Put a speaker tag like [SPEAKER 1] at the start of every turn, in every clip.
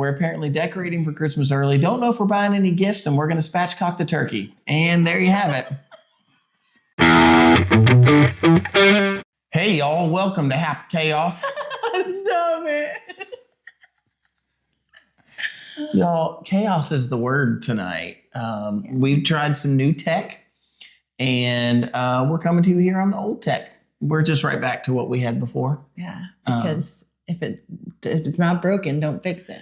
[SPEAKER 1] We're apparently decorating for Christmas early. Don't know if we're buying any gifts, and we're going to spatchcock the turkey. And there you have it. Hey, y'all. Welcome to Happy Chaos.
[SPEAKER 2] Stop it.
[SPEAKER 1] Y'all, chaos is the word tonight. We've tried some new tech, and we're coming to you here on the old tech. We're just right back to what we had before.
[SPEAKER 2] Yeah, because if it's not broken, don't fix it.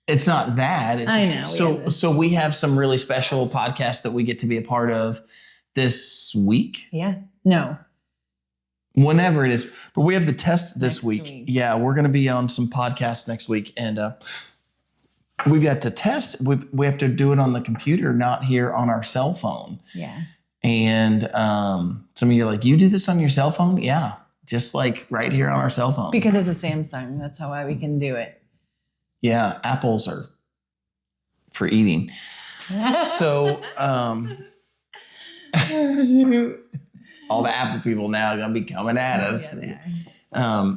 [SPEAKER 1] It's not that. It's
[SPEAKER 2] I
[SPEAKER 1] just,
[SPEAKER 2] know.
[SPEAKER 1] So we have some really special podcasts that we get to be a part of this week.
[SPEAKER 2] Yeah. No.
[SPEAKER 1] Whenever it is. But we have the test this
[SPEAKER 2] Next
[SPEAKER 1] week. Yeah, we're going to be on some podcasts next week. And we've got to test. We have to do it on the computer, not here on our cell phone.
[SPEAKER 2] Yeah.
[SPEAKER 1] And some of you are like, you do this on your cell phone? Yeah, just like right here on our cell phone.
[SPEAKER 2] Because it's a Samsung. That's how we can do it.
[SPEAKER 1] Yeah, apples are for eating. So all the Apple people now are going to be coming at us.
[SPEAKER 2] Yeah,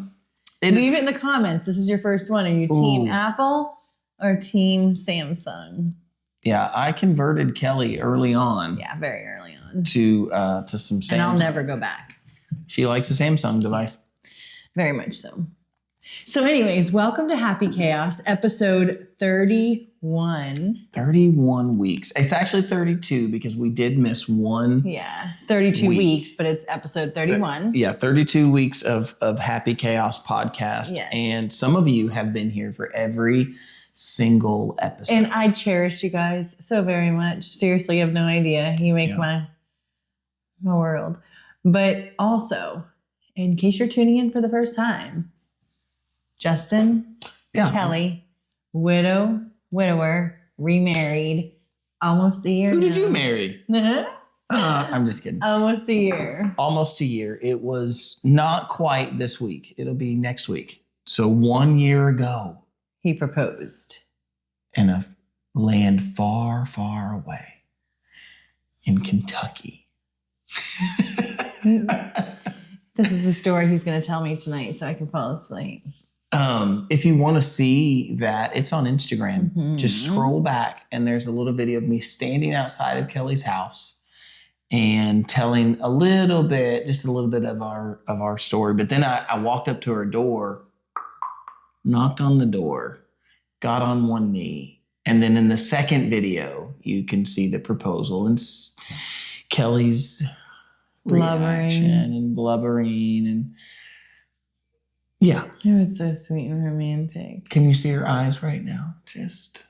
[SPEAKER 2] leave it in the comments. This is your first one. Are you team Apple or team Samsung?
[SPEAKER 1] Yeah, I converted Kelly early on.
[SPEAKER 2] Yeah, very early on.
[SPEAKER 1] To some Samsung.
[SPEAKER 2] And I'll never go back.
[SPEAKER 1] She likes a Samsung device.
[SPEAKER 2] Very much so. So anyways, welcome to Happy Chaos, episode 31.
[SPEAKER 1] 31 weeks. It's actually 32 because we did miss one.
[SPEAKER 2] Yeah, 32 weeks, but it's episode 31.
[SPEAKER 1] 32 weeks of Happy Chaos podcast.
[SPEAKER 2] Yes.
[SPEAKER 1] And some of you have been here for every single episode.
[SPEAKER 2] And I cherish you guys so very much. Seriously, you have no idea. You make my world. But also, in case you're tuning in for the first time, Justin, Kelly, widower, remarried, almost a year.
[SPEAKER 1] Who did you marry? I'm just kidding.
[SPEAKER 2] Almost a year.
[SPEAKER 1] Almost a year. It was not quite this week. It'll be next week. So 1 year ago.
[SPEAKER 2] He proposed.
[SPEAKER 1] In a land far, far away. In Kentucky.
[SPEAKER 2] This is the story he's going to tell me tonight so I can fall asleep.
[SPEAKER 1] If you want to see that, it's on Instagram. Just scroll back and there's a little video of me standing outside of Kelly's house and telling a little bit of our story. But then I walked up to her door, knocked on the door, got on one knee. And then in the second video, you can see the proposal and Kelly's reaction and blubbering and yeah.
[SPEAKER 2] It was so sweet and romantic.
[SPEAKER 1] Can you see her eyes right now? Just.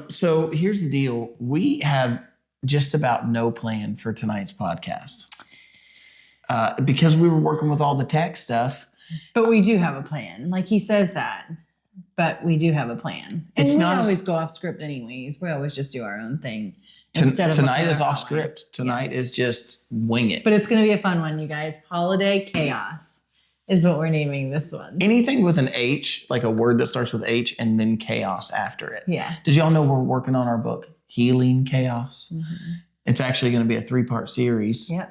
[SPEAKER 1] So here's the deal. We have just about no plan for tonight's podcast because we were working with all the tech stuff.
[SPEAKER 2] But we do have a plan. Like he says that. But we do have a plan. And we always go off script anyways. We always just do our own thing.
[SPEAKER 1] Tonight is off script. Tonight is just wing it.
[SPEAKER 2] But it's going to be a fun one, you guys. Holiday Chaos is what we're naming this one.
[SPEAKER 1] Anything with an H, like a word that starts with H and then chaos after it.
[SPEAKER 2] Yeah.
[SPEAKER 1] Did y'all know we're working on our book, Healing Chaos? It's actually going to be a 3-part series.
[SPEAKER 2] Yeah.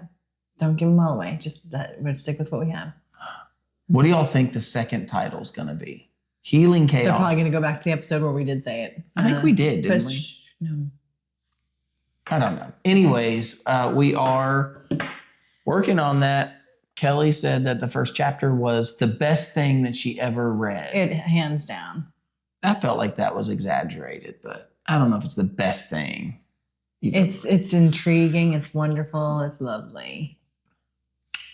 [SPEAKER 2] Don't give them all away. We're going to stick with what we have.
[SPEAKER 1] What do y'all think the second title is going to be? Healing Chaos.
[SPEAKER 2] They're probably going to go back to the episode where we did say it.
[SPEAKER 1] I think we did, didn't we?
[SPEAKER 2] No.
[SPEAKER 1] I don't know. Anyways, we are working on that. Kelly said that the first chapter was the best thing that she ever read.
[SPEAKER 2] It hands down.
[SPEAKER 1] I felt like that was exaggerated, but I don't know if it's the best thing.
[SPEAKER 2] It's intriguing. It's wonderful. It's lovely.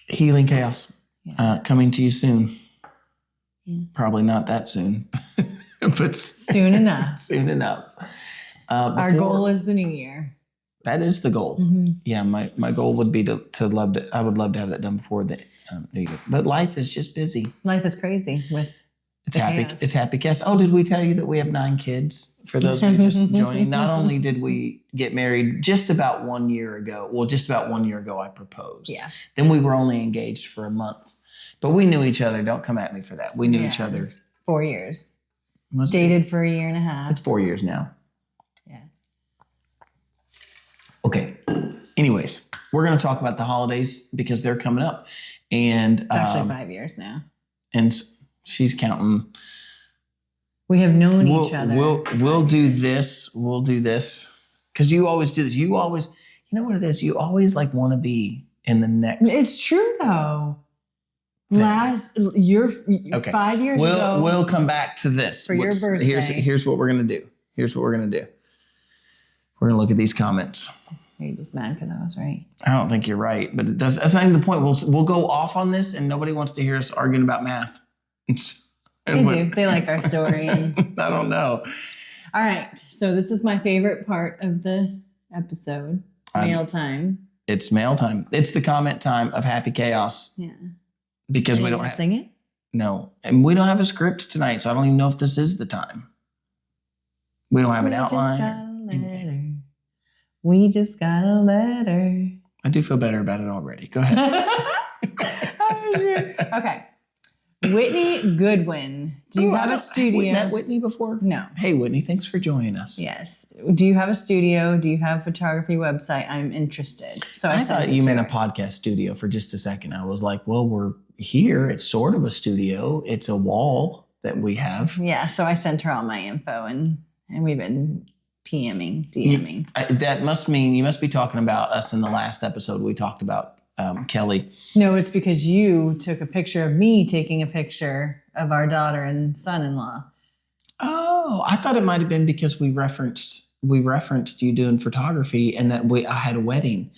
[SPEAKER 1] Healing Chaos.
[SPEAKER 2] Yeah.
[SPEAKER 1] Coming to you soon.
[SPEAKER 2] Yeah.
[SPEAKER 1] Probably not that soon, but
[SPEAKER 2] soon enough.
[SPEAKER 1] Soon enough.
[SPEAKER 2] Our goal is the new year.
[SPEAKER 1] That is the goal. Yeah, my goal would be to love to. I would love to have that done before the new year. But life is just busy.
[SPEAKER 2] Life is crazy with.
[SPEAKER 1] It's happy. Chaos. It's happy chaos. Oh, did we tell you that we have 9 kids? For those of you just joining, not only did we get married just about 1 year ago. Well, just about 1 year ago, I proposed.
[SPEAKER 2] Yeah.
[SPEAKER 1] Then we were only engaged for a month, but we knew each other. Don't come at me for that. We knew each other
[SPEAKER 2] 4 years. Dated for 1.5 years.
[SPEAKER 1] It's 4 years now.
[SPEAKER 2] Yeah.
[SPEAKER 1] Okay. Anyways, we're going to talk about the holidays because they're coming up, and
[SPEAKER 2] it's actually 5 years now.
[SPEAKER 1] And She's counting.
[SPEAKER 2] We have known each other.
[SPEAKER 1] We'll do this. We'll do this. Because you always do this. You always, you know what it is? You always like want to be in the next.
[SPEAKER 2] It's true though. You're 5 years ago.
[SPEAKER 1] We'll come back to this.
[SPEAKER 2] For your birthday.
[SPEAKER 1] Here's what we're going to do. Here's what we're going to do. We're going to look at these comments.
[SPEAKER 2] Are you just mad because I was right?
[SPEAKER 1] I don't think you're right, but that's not even the point. We'll go off on this and nobody wants to hear us arguing about math.
[SPEAKER 2] They do. They like our story. And...
[SPEAKER 1] I don't know.
[SPEAKER 2] All right. So this is my favorite part of the episode. Mail time.
[SPEAKER 1] It's mail time. It's the comment time of Happy Chaos.
[SPEAKER 2] Yeah.
[SPEAKER 1] Because we don't
[SPEAKER 2] sing it?
[SPEAKER 1] No. And we don't have a script tonight, so I don't even know if this is the time. We don't have an outline.
[SPEAKER 2] We just got a letter.
[SPEAKER 1] I do feel better about it already. Go ahead.
[SPEAKER 2] Oh, shit. Okay. Whitney Goodwin. Do you have a studio?
[SPEAKER 1] Have we met Whitney before?
[SPEAKER 2] No.
[SPEAKER 1] Hey, Whitney, thanks for joining us.
[SPEAKER 2] Yes. Do you have a studio? Do you have a photography website? I'm interested. So
[SPEAKER 1] I thought you meant a podcast studio for just a second. I was like, well, we're here. It's sort of a studio. It's a wall that we have.
[SPEAKER 2] Yeah. So I sent her all my info and we've been DMing.
[SPEAKER 1] That must mean you must be talking about us in the last episode. We talked about Kelly.
[SPEAKER 2] No, it's because you took a picture of me taking a picture of our daughter and son-in-law.
[SPEAKER 1] Oh, I thought it might have been because we referenced you doing photography and that I had a wedding.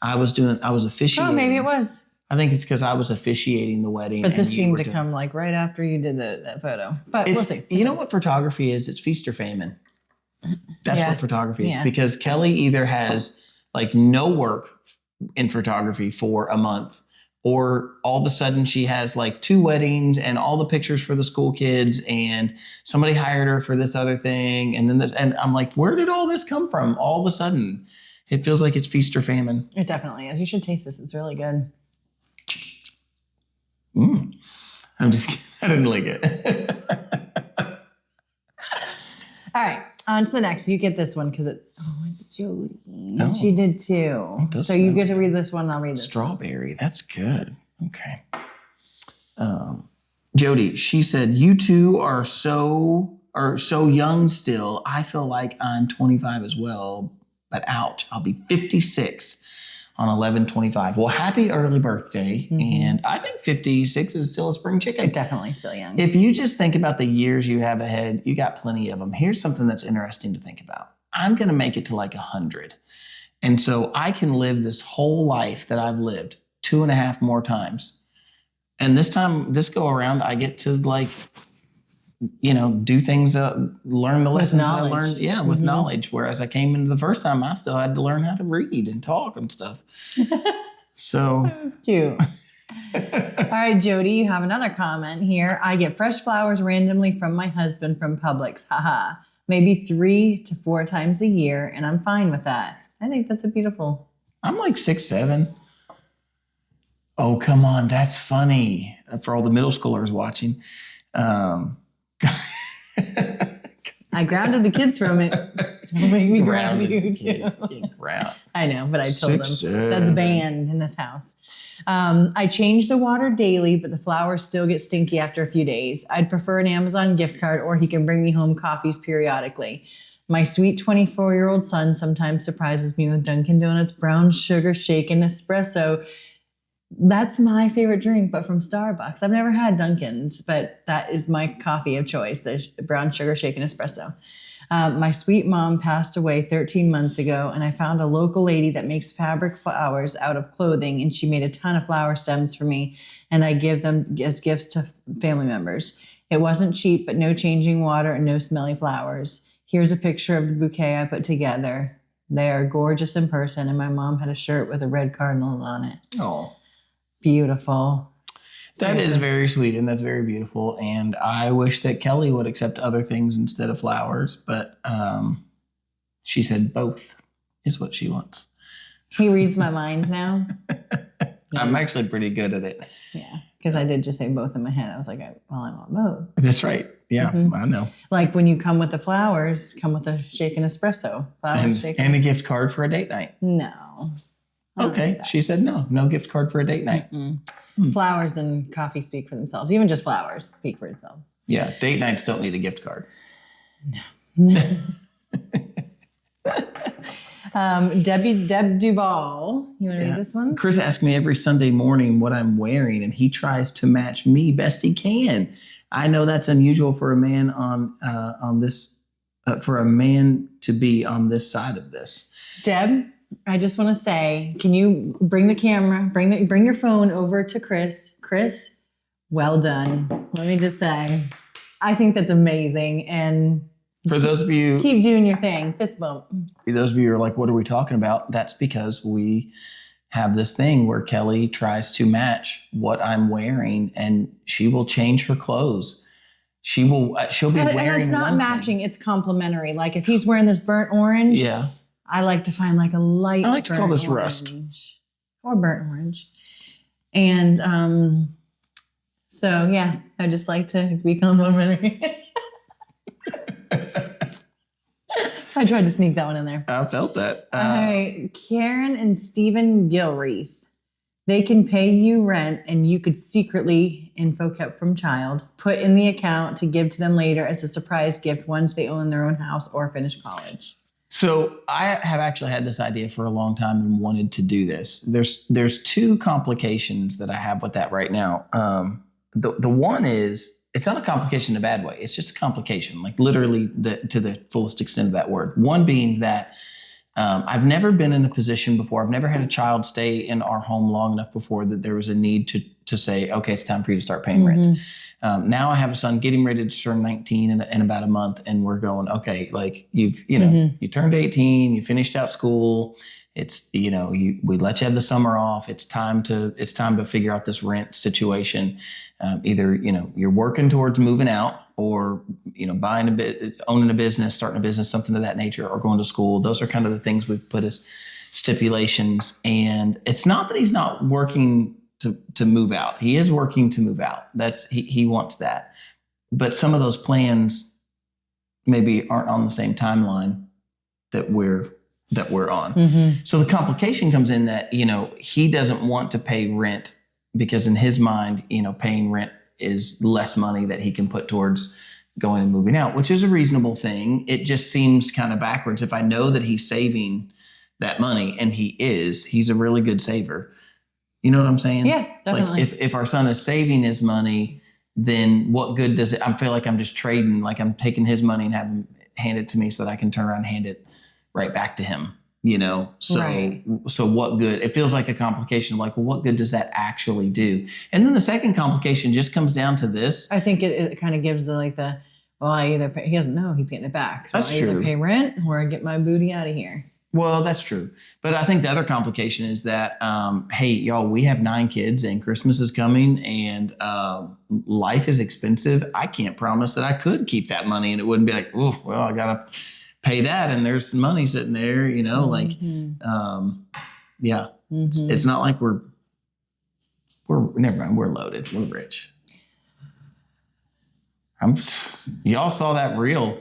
[SPEAKER 1] I was officiating.
[SPEAKER 2] Oh, maybe it was.
[SPEAKER 1] I think it's because I was officiating the wedding.
[SPEAKER 2] But this seemed to come like right after you did that photo. But we'll see.
[SPEAKER 1] You know what photography is? It's feast or famine. That's what photography is.
[SPEAKER 2] Yeah.
[SPEAKER 1] Because Kelly either has like no work in photography for a month, or all of a sudden she has like 2 weddings and all the pictures for the school kids, and somebody hired her for this other thing, and then this, and I'm like, where did all this come from? All of a sudden, it feels like it's feast or famine.
[SPEAKER 2] It definitely is. You should taste this. It's really good.
[SPEAKER 1] I'm just kidding. I didn't like it.
[SPEAKER 2] All right. On to the next. You get this one because it's Jody. Oh, she did too. So you get to read this one and I'll read this
[SPEAKER 1] Strawberry. That's good. Okay. Jody, she said, you two are so young still. I feel like I'm 25 as well, but ouch, I'll be 56 on 11/25. Well, happy early birthday. Mm-hmm. And I think 56 is still a spring chicken.
[SPEAKER 2] It's definitely still young.
[SPEAKER 1] If you just think about the years you have ahead, you got plenty of them. Here's something that's interesting to think about. I'm going to make it to like 100. And so I can live this whole life that I've lived 2.5 more times. And this go around, I get to like, do things, learn the lessons that I learned. Yeah, with knowledge. Whereas I came into the first time, I still had to learn how to read and talk and stuff. So.
[SPEAKER 2] That was cute. All right, Jody, you have another comment here. I get fresh flowers randomly from my husband from Publix. Haha. Maybe 3 to 4 times a year, and I'm fine with that. I think that's a beautiful.
[SPEAKER 1] I'm like 6, 7. Oh, come on. That's funny. For all the middle schoolers watching.
[SPEAKER 2] I grounded the kids from it. Don't make me ground you too. I know, but I told them that's banned in this house. I change the water daily, but the flowers still get stinky after a few days. I'd prefer an Amazon gift card, or he can bring me home coffees periodically. My sweet 24-year-old son sometimes surprises me with Dunkin' Donuts brown sugar shaken espresso. That's my favorite drink, but from Starbucks. I've never had Dunkin's, but that is my coffee of choice, the brown sugar shaken espresso. My sweet mom passed away 13 months ago, and I found a local lady that makes fabric flowers out of clothing, and she made a ton of flower stems for me, and I give them as gifts to family members. It wasn't cheap, but no changing water and no smelly flowers. Here's a picture of the bouquet I put together. They are gorgeous in person, and my mom had a shirt with a red cardinal on it.
[SPEAKER 1] Oh.
[SPEAKER 2] Beautiful.
[SPEAKER 1] That is very sweet, and that's very beautiful. And I wish that Kelly would accept other things instead of flowers, but she said both is what she wants.
[SPEAKER 2] He reads my mind now.
[SPEAKER 1] I'm actually pretty good at it.
[SPEAKER 2] Yeah, because I did just say both in my head. I was like, well, I want both.
[SPEAKER 1] That's right. Yeah, I know.
[SPEAKER 2] Like when you come with the flowers, come with a shaken espresso.
[SPEAKER 1] And a gift card for a date night.
[SPEAKER 2] No.
[SPEAKER 1] Okay. She said no gift card for a date night.
[SPEAKER 2] Flowers and coffee speak for themselves. Even just flowers speak for itself.
[SPEAKER 1] Yeah. Date nights don't need a gift card.
[SPEAKER 2] No. Deb Duvall. You want to read this one?
[SPEAKER 1] Chris asks me every Sunday morning what I'm wearing, and he tries to match me best he can. I know that's unusual for a man on this, for a man to be on this side of this.
[SPEAKER 2] Deb, I just want to say, can you bring the camera, bring your phone over to Chris? Chris, well done. Let me just say, I think that's amazing. And
[SPEAKER 1] for those of you,
[SPEAKER 2] keep doing your thing. Fist bump.
[SPEAKER 1] For those of you who are like, what are we talking about? That's because we have this thing where Kelly tries to match what I'm wearing, and she will change her clothes. She'll be wearing. And
[SPEAKER 2] it's not matching. It's complementary. Like if he's wearing this burnt orange.
[SPEAKER 1] Yeah.
[SPEAKER 2] I like to find like a light.
[SPEAKER 1] I like to call this
[SPEAKER 2] orange
[SPEAKER 1] rust
[SPEAKER 2] or burnt orange. And so yeah, I just like to be complimentary. I tried to sneak that one in there.
[SPEAKER 1] I felt that.
[SPEAKER 2] All right, Karen and Stephen Gilreath. They can pay you rent, and you could secretly, info kept from child, put in the account to give to them later as a surprise gift once they own their own house or finish college.
[SPEAKER 1] So I have actually had this idea for a long time and wanted to do this. There's two complications that I have with that right now. The one is, it's not a complication in a bad way. It's just a complication, like literally to the fullest extent of that word. One being that I've never been in a position before. I've never had a child stay in our home long enough before that there was a need to say, okay, it's time for you to start paying rent. Now I have a son getting ready to turn 19 in about a month, and we're going, okay, like you turned 18, you finished out school. It's, we let you have the summer off. It's time to figure out this rent situation. Either, you're working towards moving out, or, buying owning a business, starting a business, something of that nature, or going to school. Those are kind of the things we've put as stipulations. And it's not that he's not working to move out. He is working to move out. He wants that. But some of those plans maybe aren't on the same timeline that we're on. So the complication comes in that, he doesn't want to pay rent because in his mind, paying rent is less money that he can put towards going and moving out, which is a reasonable thing. It just seems kind of backwards. If I know that he's saving that money, and he's a really good saver. You know what I'm saying?
[SPEAKER 2] Yeah, definitely.
[SPEAKER 1] Like if our son is saving his money, then what good does it? I feel like I'm just trading, like I'm taking his money and have him hand it to me so that I can turn around and hand it right back to him. So
[SPEAKER 2] right.
[SPEAKER 1] So what good? It feels like a complication of like, well, what good does that actually do? And then the second complication just comes down to this.
[SPEAKER 2] I think it kind of gives I either pay, he doesn't know he's getting it back. So
[SPEAKER 1] That's
[SPEAKER 2] I either
[SPEAKER 1] true.
[SPEAKER 2] pay rent or I get my booty out of here.
[SPEAKER 1] Well, that's true. But I think the other complication is that, hey, y'all, we have 9 kids and Christmas is coming and life is expensive. I can't promise that I could keep that money and it wouldn't be like, oh, well, I got to pay that. And there's some money sitting there, yeah. It's not like we're never mind. We're loaded. We're rich. Y'all saw that reel.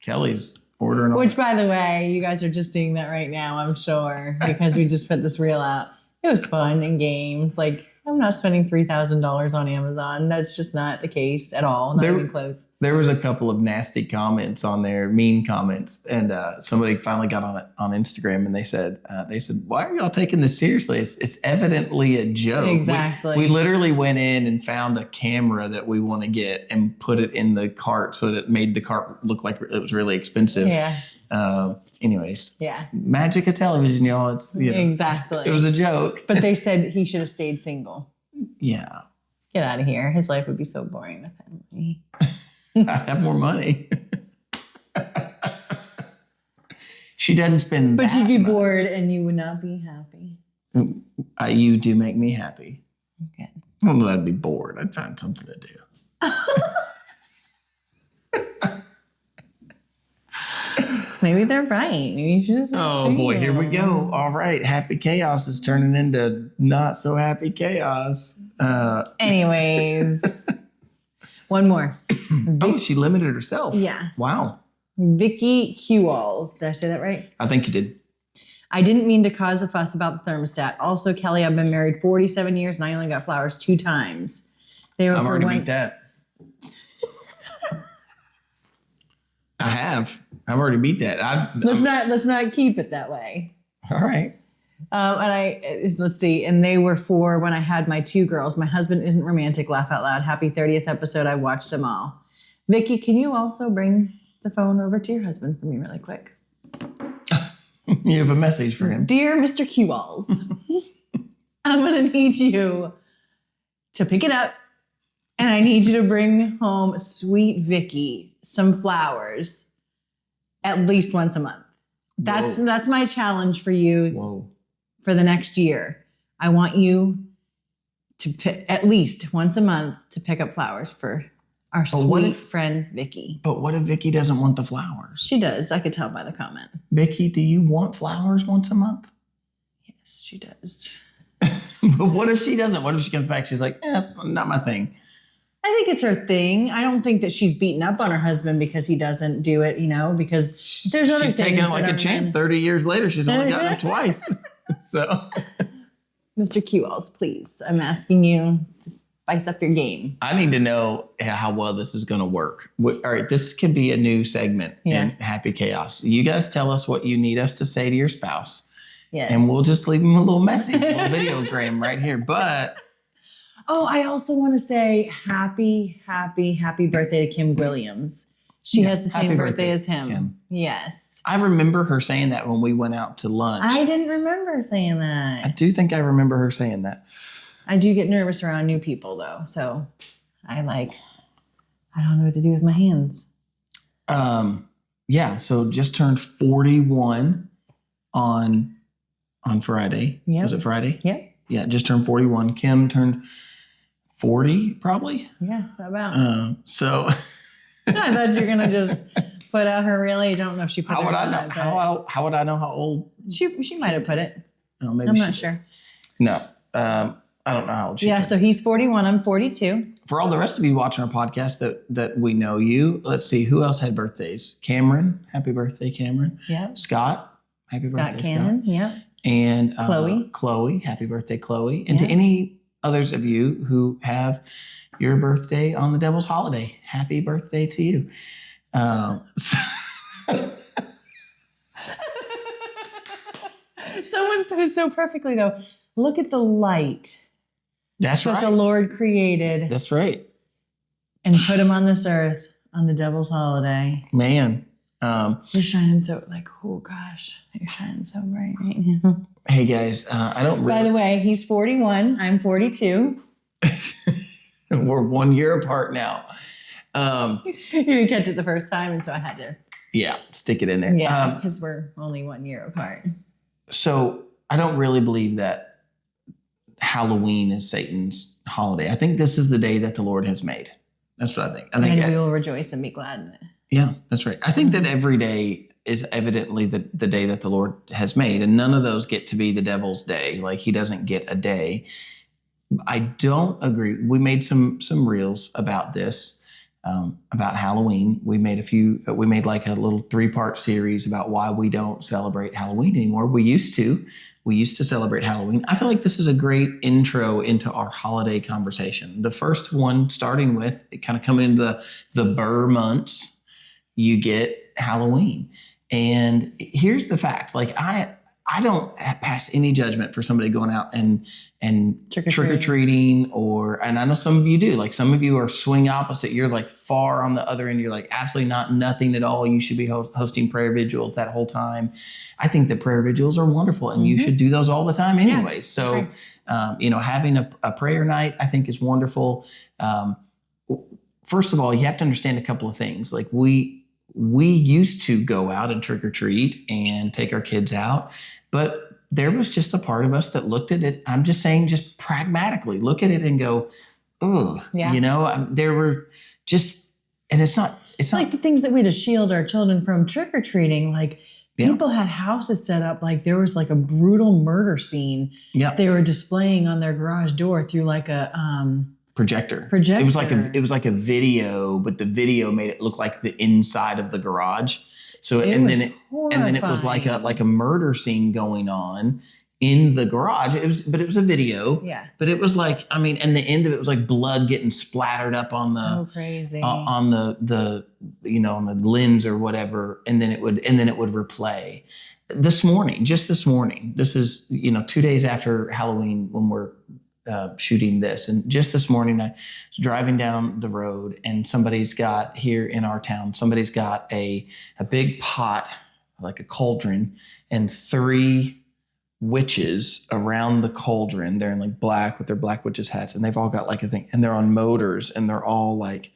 [SPEAKER 1] Kelly's ordering.
[SPEAKER 2] Which, by the way, you guys are just seeing that right now, I'm sure, because we just put this reel out. It was fun and games. Like, I'm not spending $3,000 on Amazon. That's just not the case at all. Not even close. There
[SPEAKER 1] was a couple of nasty comments on there, mean comments, and somebody finally got on it on Instagram, and they said, "Why are y'all taking this seriously? It's evidently a joke."
[SPEAKER 2] Exactly.
[SPEAKER 1] We literally went in and found a camera that we want to get and put it in the cart so that it made the cart look like it was really expensive.
[SPEAKER 2] Yeah.
[SPEAKER 1] Anyways.
[SPEAKER 2] Yeah.
[SPEAKER 1] Magic of television, y'all. It's
[SPEAKER 2] exactly.
[SPEAKER 1] It was a joke.
[SPEAKER 2] But they said he should have stayed single.
[SPEAKER 1] Yeah.
[SPEAKER 2] Get out of here. His life would be so boring with him.
[SPEAKER 1] I'd have more money. She doesn't spend
[SPEAKER 2] But you'd be
[SPEAKER 1] much.
[SPEAKER 2] bored and you would not be happy.
[SPEAKER 1] You do make me happy.
[SPEAKER 2] Okay.
[SPEAKER 1] I don't know that I'd be bored. I'd find something to do.
[SPEAKER 2] Maybe they're right. Maybe you should have.
[SPEAKER 1] Oh boy, here we go. All right. Happy chaos is turning into not so happy chaos.
[SPEAKER 2] Anyways, one more.
[SPEAKER 1] She limited herself.
[SPEAKER 2] Yeah.
[SPEAKER 1] Wow.
[SPEAKER 2] Vicky Hewalls. Did I say that right?
[SPEAKER 1] I think you did.
[SPEAKER 2] I didn't mean to cause a fuss about the thermostat. Also, Kelly, I've been married 47 years and I only got flowers 2 times. They were
[SPEAKER 1] I've
[SPEAKER 2] for
[SPEAKER 1] already
[SPEAKER 2] one.
[SPEAKER 1] beat that. I have. I've already beat that.
[SPEAKER 2] Let's not keep it that way.
[SPEAKER 1] All right.
[SPEAKER 2] Let's see. And they were for when I had my 2 girls. My husband isn't romantic. Laugh out loud. Happy 30th episode. I watched them all. Vicky, can you also bring the phone over to your husband for me really quick?
[SPEAKER 1] You have a message for him.
[SPEAKER 2] Dear Mr. Q-Walls, I'm going to need you to pick it up. And I need you to bring home sweet Vicky some flowers at least once a month. That's my challenge for you for the next year. I want you to pick at least once a month to pick up flowers for our sweet friend Vicky.
[SPEAKER 1] But what if Vicky doesn't want the flowers?
[SPEAKER 2] She does. I could tell by the comment.
[SPEAKER 1] Vicky, do you want flowers once a month?
[SPEAKER 2] Yes, she does.
[SPEAKER 1] But what if she doesn't? What if she comes back? She's like, that's not my thing.
[SPEAKER 2] I think it's her thing. I don't think that she's beaten up on her husband because he doesn't do it, because there's other things.
[SPEAKER 1] She's taking it like a champ. 30 years later, she's only gotten it twice. So,
[SPEAKER 2] Mr. Q-Walls, please, I'm asking you to spice up your game.
[SPEAKER 1] I need to know how well this is going to work. All right, this could be a new segment in Happy Chaos. You guys tell us what you need us to say to your spouse.
[SPEAKER 2] Yes.
[SPEAKER 1] And we'll just leave them a little message, a little videogram right here. But
[SPEAKER 2] I also want to say happy birthday to Kim Williams. She has the same birthday as him. Kim. Yes.
[SPEAKER 1] I remember her saying that when we went out to lunch.
[SPEAKER 2] I didn't remember saying that.
[SPEAKER 1] I do think I remember her saying that.
[SPEAKER 2] I do get nervous around new people though. So I don't know what to do with my hands.
[SPEAKER 1] Yeah. So just turned 41 on Friday.
[SPEAKER 2] Yep.
[SPEAKER 1] Was it Friday?
[SPEAKER 2] Yep.
[SPEAKER 1] Yeah. Just turned 41. Kim turned 40 probably.
[SPEAKER 2] Yeah. About.
[SPEAKER 1] So
[SPEAKER 2] I thought you were going to just put out her real age. I don't know if she put
[SPEAKER 1] how would I know? How would I know how old?
[SPEAKER 2] She might have put it.
[SPEAKER 1] Oh, maybe
[SPEAKER 2] I'm not sure.
[SPEAKER 1] No. I don't know how old she is.
[SPEAKER 2] So he's 41. I'm 42.
[SPEAKER 1] For all the rest of you watching our podcast that we know you, let's see who else had birthdays. Cameron, happy birthday, Cameron.
[SPEAKER 2] Yeah.
[SPEAKER 1] Scott, happy birthday,
[SPEAKER 2] Scott Cannon. Yeah.
[SPEAKER 1] And
[SPEAKER 2] Chloe,
[SPEAKER 1] happy birthday, Chloe. And to any others of you who have your birthday on the devil's holiday, happy birthday to you.
[SPEAKER 2] Someone said so perfectly though. Look at the light.
[SPEAKER 1] That's right.
[SPEAKER 2] That the Lord created.
[SPEAKER 1] That's right.
[SPEAKER 2] And put him on this earth on the devil's holiday.
[SPEAKER 1] Man.
[SPEAKER 2] You're shining so oh gosh, you're shining so bright right now.
[SPEAKER 1] Hey guys, I don't really.
[SPEAKER 2] By the way, he's 41. I'm 42.
[SPEAKER 1] We're 1 year apart now.
[SPEAKER 2] You didn't catch it the first time, and so I had to.
[SPEAKER 1] Yeah, stick it in there.
[SPEAKER 2] Yeah, because we're only 1 year apart.
[SPEAKER 1] So I don't really believe that Halloween is Satan's holiday. I think this is the day that the Lord has made. That's what I think. I think
[SPEAKER 2] and we will rejoice and be glad in it.
[SPEAKER 1] Yeah, that's right. I think that every day is evidently the day that the Lord has made, and none of those get to be the devil's day. Like he doesn't get a day. I don't agree. We made some reels about this, about Halloween. We made like a little 3-part series about why we don't celebrate Halloween anymore. We used to celebrate Halloween. I feel like this is a great intro into our holiday conversation. The first one, starting with kind of coming into the Burr months, you get Halloween. And here's the fact, like I don't pass any judgment for somebody going out and trick-or-treating and I know some of you do. Like some of you are swing opposite. You're like far on the other end. You're like absolutely nothing at all. You should be hosting prayer vigils that whole time. I think that prayer vigils are wonderful and you should do those all the time anyway. Yeah, so, having a prayer night I think is wonderful. First of all, you have to understand a couple of things. Like we used to go out and trick or treat and take our kids out, but there was just a part of us that looked at it. I'm just saying, just pragmatically look at it and go, oh, there were just, and it's not
[SPEAKER 2] like the things that we had to shield our children from trick or treating. Like people had houses set up like there was like a brutal murder scene.
[SPEAKER 1] Yeah,
[SPEAKER 2] they were displaying on their garage door through like a
[SPEAKER 1] projector.
[SPEAKER 2] Projector.
[SPEAKER 1] It was like a video, but the video made it look like the inside of the garage. So and then it was like a murder scene going on in the garage. It was a video.
[SPEAKER 2] Yeah.
[SPEAKER 1] But it was like, I mean, and the end of it was like blood getting splattered up on
[SPEAKER 2] crazy.
[SPEAKER 1] on the on the lens or whatever, and then it would replay. This morning. This is 2 days after Halloween when we're shooting this, and just this morning I was driving down the road, and somebody's got here in our town. Somebody's got a big pot, like a cauldron, and 3 witches around the cauldron. They're in like black with their black witches hats, and they've all got like a thing, and they're on motors, and they're all like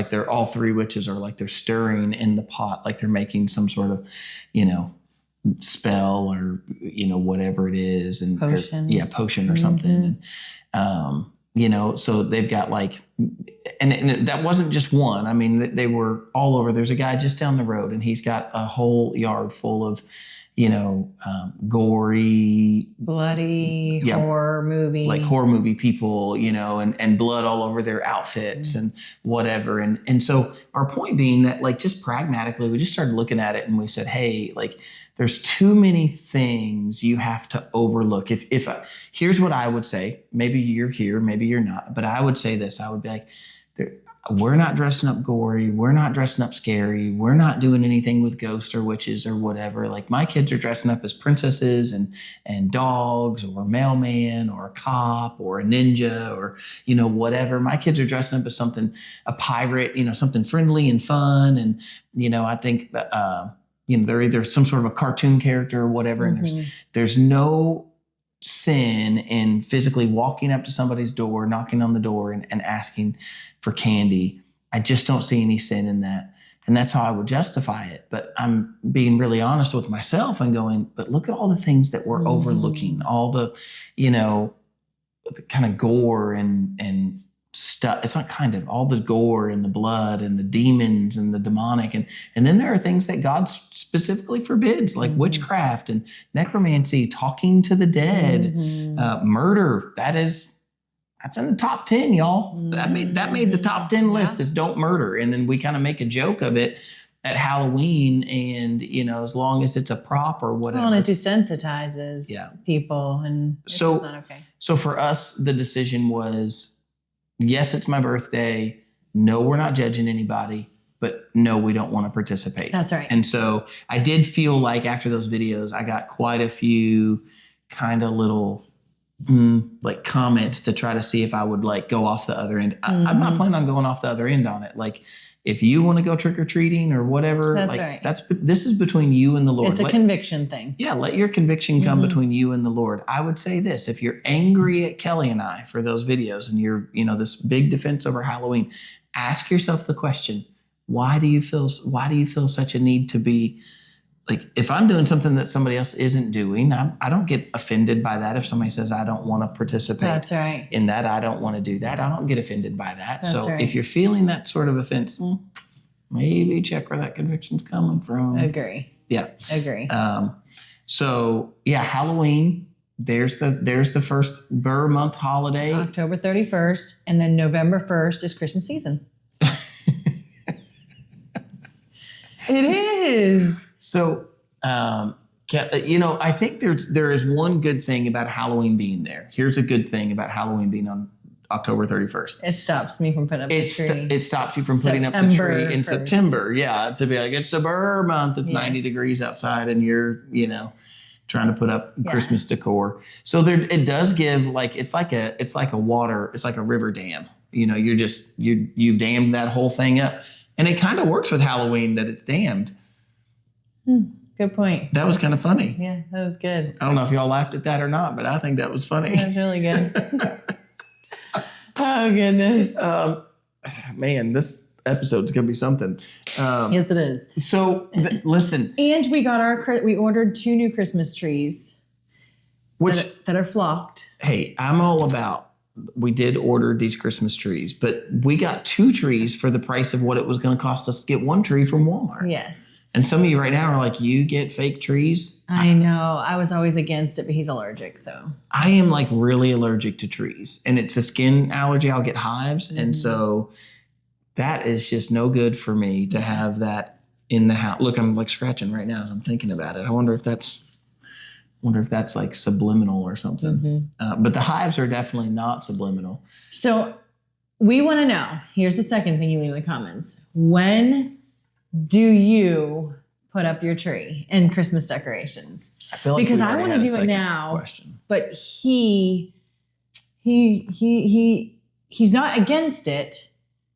[SPEAKER 1] they're all 3 witches are like they're stirring in the pot, like they're making some sort of spell or whatever it is, and potion or something. And so they've got like, and that wasn't just one. I mean, they were all over. There's a guy just down the road, and he's got a whole yard full of gory,
[SPEAKER 2] bloody horror
[SPEAKER 1] movie people, and blood all over their outfits and whatever. And so our point being that, like, just pragmatically, we just started looking at it and we said, hey, like, there's too many things you have to overlook. If here's what I would say, maybe you're here, maybe you're not, but I would say this, I would be like, we're not dressing up gory. We're not dressing up scary. We're not doing anything with ghosts or witches or whatever. Like, my kids are dressing up as princesses and dogs or a mailman or a cop or a ninja or, whatever. My kids are dressing up as a pirate, something friendly and fun. And, I think, they're either some sort of a cartoon character or whatever. And there's no sin in physically walking up to somebody's door, knocking on the door and asking for candy. I just don't see any sin in that. And that's how I would justify it. But I'm being really honest with myself and going, but look at all the things that we're overlooking, all the, the kind of gore and stuff. It's not kind of all the gore and the blood and the demons and the demonic. And then there are things that God specifically forbids, like witchcraft and necromancy, talking to the dead, murder. That's in the top 10, y'all. That made the top 10 list is don't murder. And then we kind of make a joke of it at Halloween. And, as long as it's a prop or whatever.
[SPEAKER 2] Well, and it desensitizes people, and it's just not okay.
[SPEAKER 1] So for us, the decision was, yes, it's my birthday. No, we're not judging anybody. But no, we don't want to participate.
[SPEAKER 2] That's right.
[SPEAKER 1] And so I did feel like after those videos, I got quite a few kind of little like comments to try to see if I would like go off the other end. I'm not planning on going off the other end on it. Like, if you want to go trick-or-treating or whatever,
[SPEAKER 2] that's right.
[SPEAKER 1] This is between you and the Lord.
[SPEAKER 2] It's a conviction thing.
[SPEAKER 1] Yeah, let your conviction come between you and the Lord. I would say this: if you're angry at Kelly and I for those videos, and you're, this big defense over Halloween, ask yourself the question: why do you feel such a need to be? Like, if I'm doing something that somebody else isn't doing, I don't get offended by that. If somebody says I don't want to participate
[SPEAKER 2] that's right.
[SPEAKER 1] in that, I don't want to do that, I don't get offended by that.
[SPEAKER 2] That's
[SPEAKER 1] so
[SPEAKER 2] right.
[SPEAKER 1] If you're feeling that sort of offense, maybe check where that conviction's coming from.
[SPEAKER 2] Agree.
[SPEAKER 1] Yeah.
[SPEAKER 2] Agree.
[SPEAKER 1] So yeah, Halloween, there's the first Burr month holiday.
[SPEAKER 2] October 31st, and then November 1st is Christmas season. It is.
[SPEAKER 1] So, I think there is one good thing about Halloween being there. Here's a good thing about Halloween being on October 31st.
[SPEAKER 2] It stops me from putting up the tree.
[SPEAKER 1] It stops you from putting up the tree in September. Yeah, to be like, it's a Burr month. It's 90 degrees outside, and you're, trying to put up Christmas decor. So it does give it's like a river dam. You've dammed that whole thing up, and it kind of works with Halloween that it's dammed.
[SPEAKER 2] Good point.
[SPEAKER 1] That was kind of funny.
[SPEAKER 2] Yeah, that was good.
[SPEAKER 1] I don't know if y'all laughed at that or not, but I think that was funny.
[SPEAKER 2] That was really good. Oh, goodness.
[SPEAKER 1] Man, this episode's going to be something.
[SPEAKER 2] Yes, it is.
[SPEAKER 1] So, listen.
[SPEAKER 2] And we ordered 2 new Christmas trees that are flocked.
[SPEAKER 1] Hey, I'm all about, we did order these Christmas trees, but we got 2 trees for the price of what it was going to cost us to get 1 tree from Walmart.
[SPEAKER 2] Yes.
[SPEAKER 1] And some of you right now are like, you get fake trees.
[SPEAKER 2] I know. I was always against it, but he's allergic, so.
[SPEAKER 1] I am like really allergic to trees, and it's a skin allergy. I'll get hives. And so that is just no good for me to have that in the house. Look, I'm like scratching right now as I'm thinking about it. I wonder if that's like subliminal or something. But the hives are definitely not subliminal.
[SPEAKER 2] So we want to know, here's the second thing you leave in the comments. When do you put up your tree and Christmas decorations?
[SPEAKER 1] I feel like
[SPEAKER 2] because I want to do it now, but he's not against it,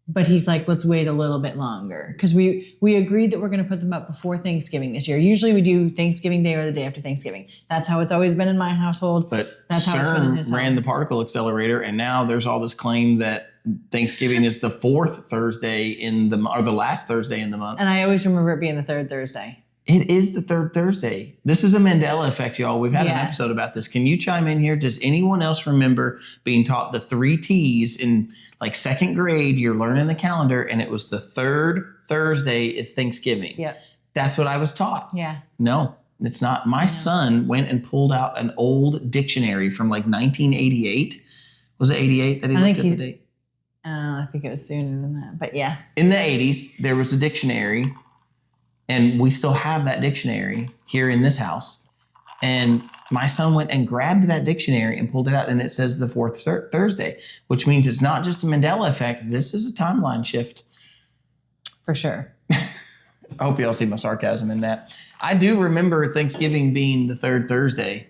[SPEAKER 2] but he's like, let's wait a little bit longer. Because we agreed that we're going to put them up before Thanksgiving this year. Usually we do Thanksgiving Day or the day after Thanksgiving. That's how it's always been in my household.
[SPEAKER 1] But
[SPEAKER 2] that's how it's been in his
[SPEAKER 1] ran the particle accelerator, and now there's all this claim that Thanksgiving is the fourth Thursday or the last Thursday in the month.
[SPEAKER 2] And I always remember it being the third Thursday.
[SPEAKER 1] It is the third Thursday. This is a Mandela effect, y'all. We've had an episode about this. Can you chime in here? Does anyone else remember being taught the 3 T's in like second grade? You're learning the calendar, and it was the third Thursday is Thanksgiving.
[SPEAKER 2] Yeah.
[SPEAKER 1] That's what I was taught.
[SPEAKER 2] Yeah.
[SPEAKER 1] No, it's not. My son went and pulled out an old dictionary from like 1988. Was it 88 that he looked at the date?
[SPEAKER 2] I think it was sooner than that, but yeah.
[SPEAKER 1] In the 80s, there was a dictionary. And we still have that dictionary here in this house. And my son went and grabbed that dictionary and pulled it out, and it says the fourth Thursday, which means it's not just a Mandela effect. This is a timeline shift.
[SPEAKER 2] For sure.
[SPEAKER 1] I hope y'all see my sarcasm in that. I do remember Thanksgiving being the third Thursday.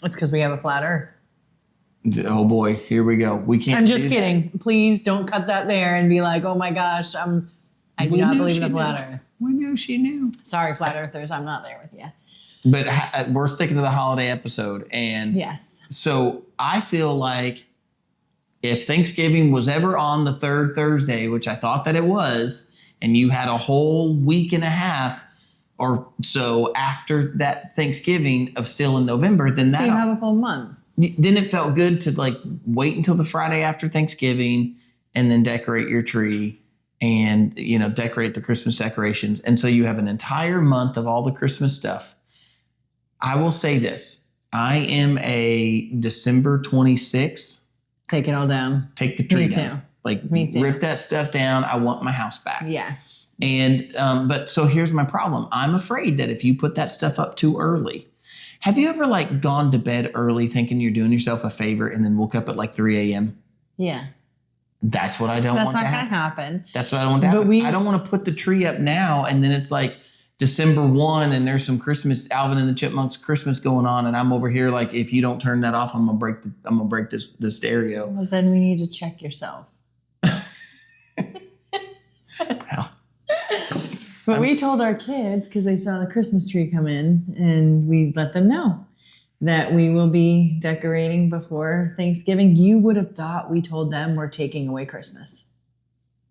[SPEAKER 2] It's because we have a flat earth.
[SPEAKER 1] Oh boy, here we go. We can't.
[SPEAKER 2] I'm just kidding. Please don't cut that there and be like, oh my gosh, I do not believe in a flat earth.
[SPEAKER 1] We knew she knew.
[SPEAKER 2] Sorry, flat earthers, I'm not there with you.
[SPEAKER 1] But we're sticking to the holiday episode. And
[SPEAKER 2] yes.
[SPEAKER 1] So I feel like if Thanksgiving was ever on the third Thursday, which I thought that it was, and you had a whole week and a half or so after that Thanksgiving of still in November, then
[SPEAKER 2] so you have a full month.
[SPEAKER 1] Then it felt good to like wait until the Friday after Thanksgiving and then decorate your tree. And, decorate the Christmas decorations. And so you have an entire month of all the Christmas stuff. I will say this. I am a December 26th.
[SPEAKER 2] Take it all down.
[SPEAKER 1] Take the tree
[SPEAKER 2] down.
[SPEAKER 1] Too. Like, Me too. Rip that stuff down. I want my house back.
[SPEAKER 2] Yeah.
[SPEAKER 1] And, but so here's my problem. I'm afraid that if you put that stuff up too early, have you ever like gone to bed early thinking you're doing yourself a favor and then woke up at like 3 a.m.?
[SPEAKER 2] Yeah.
[SPEAKER 1] That's what I don't want to happen.
[SPEAKER 2] That's not going to happen.
[SPEAKER 1] That's what I don't want to happen. I don't want to put the tree up now and then it's like December 1 and there's some Christmas, Alvin and the Chipmunks Christmas going on, and I'm over here like, if you don't turn that off, I'm gonna break the stereo.
[SPEAKER 2] Well, then we need to check yourself. But we told our kids, because they saw the Christmas tree come in, and we let them know that we will be decorating before Thanksgiving. You would have thought we told them we're taking away Christmas.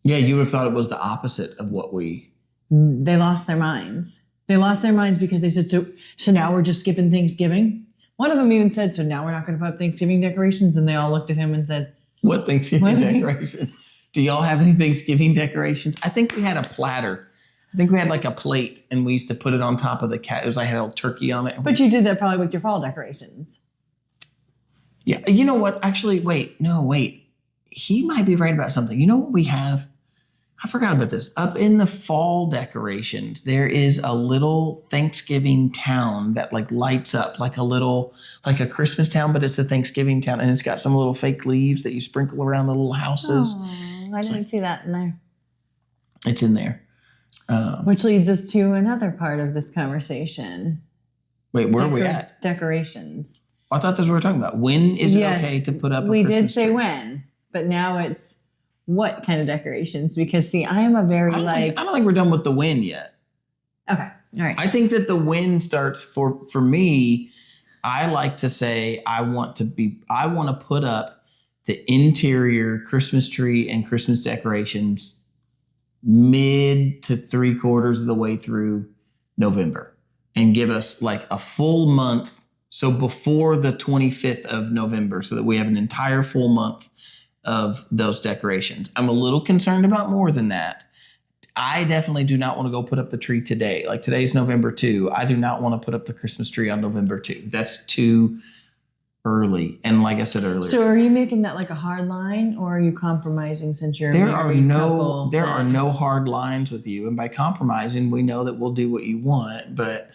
[SPEAKER 1] Yeah, you would have thought it was the opposite of what we...
[SPEAKER 2] They lost their minds. They lost their minds because they said, so now we're just skipping Thanksgiving? One of them even said, so now we're not going to put up Thanksgiving decorations? And they all looked at him and said...
[SPEAKER 1] What Thanksgiving decorations? Do y'all have any Thanksgiving decorations? I think we had a platter. I think we had like a plate, and we used to put it on top of the cat. It was like had a little turkey on it.
[SPEAKER 2] But you did that probably with your fall decorations.
[SPEAKER 1] Yeah. You know what? Actually, wait. He might be right about something. You know what we have? I forgot about this. Up in the fall decorations, there is a little Thanksgiving town that like lights up like a Christmas town, but it's a Thanksgiving town, and it's got some little fake leaves that you sprinkle around the little houses.
[SPEAKER 2] Oh, I didn't see that in there.
[SPEAKER 1] It's in there.
[SPEAKER 2] Which leads us to another part of this conversation.
[SPEAKER 1] Wait, where are we at?
[SPEAKER 2] Decorations.
[SPEAKER 1] I thought that's what we were talking about. When is it okay to put up a
[SPEAKER 2] We
[SPEAKER 1] Christmas
[SPEAKER 2] did say
[SPEAKER 1] tree?
[SPEAKER 2] when, but now it's what kind of decorations? Because see, I am a very
[SPEAKER 1] I don't think we're done with the when yet.
[SPEAKER 2] Okay. All right.
[SPEAKER 1] I think that the when starts for me. I like to say I want to put up the interior Christmas tree and Christmas decorations mid to 3/4 of the way through November, and give us like a full month. So before the 25th of November, so that we have an entire full month of those decorations. I'm a little concerned about more than that. I definitely do not want to go put up the tree today. Like today's November 2. I do not want to put up the Christmas tree on November 2. That's too early. And like I said earlier.
[SPEAKER 2] So are you making that like a hard line, or are you compromising since you're a
[SPEAKER 1] there
[SPEAKER 2] married couple?
[SPEAKER 1] are no hard lines with you. And by compromising, we know that we'll do what you want. But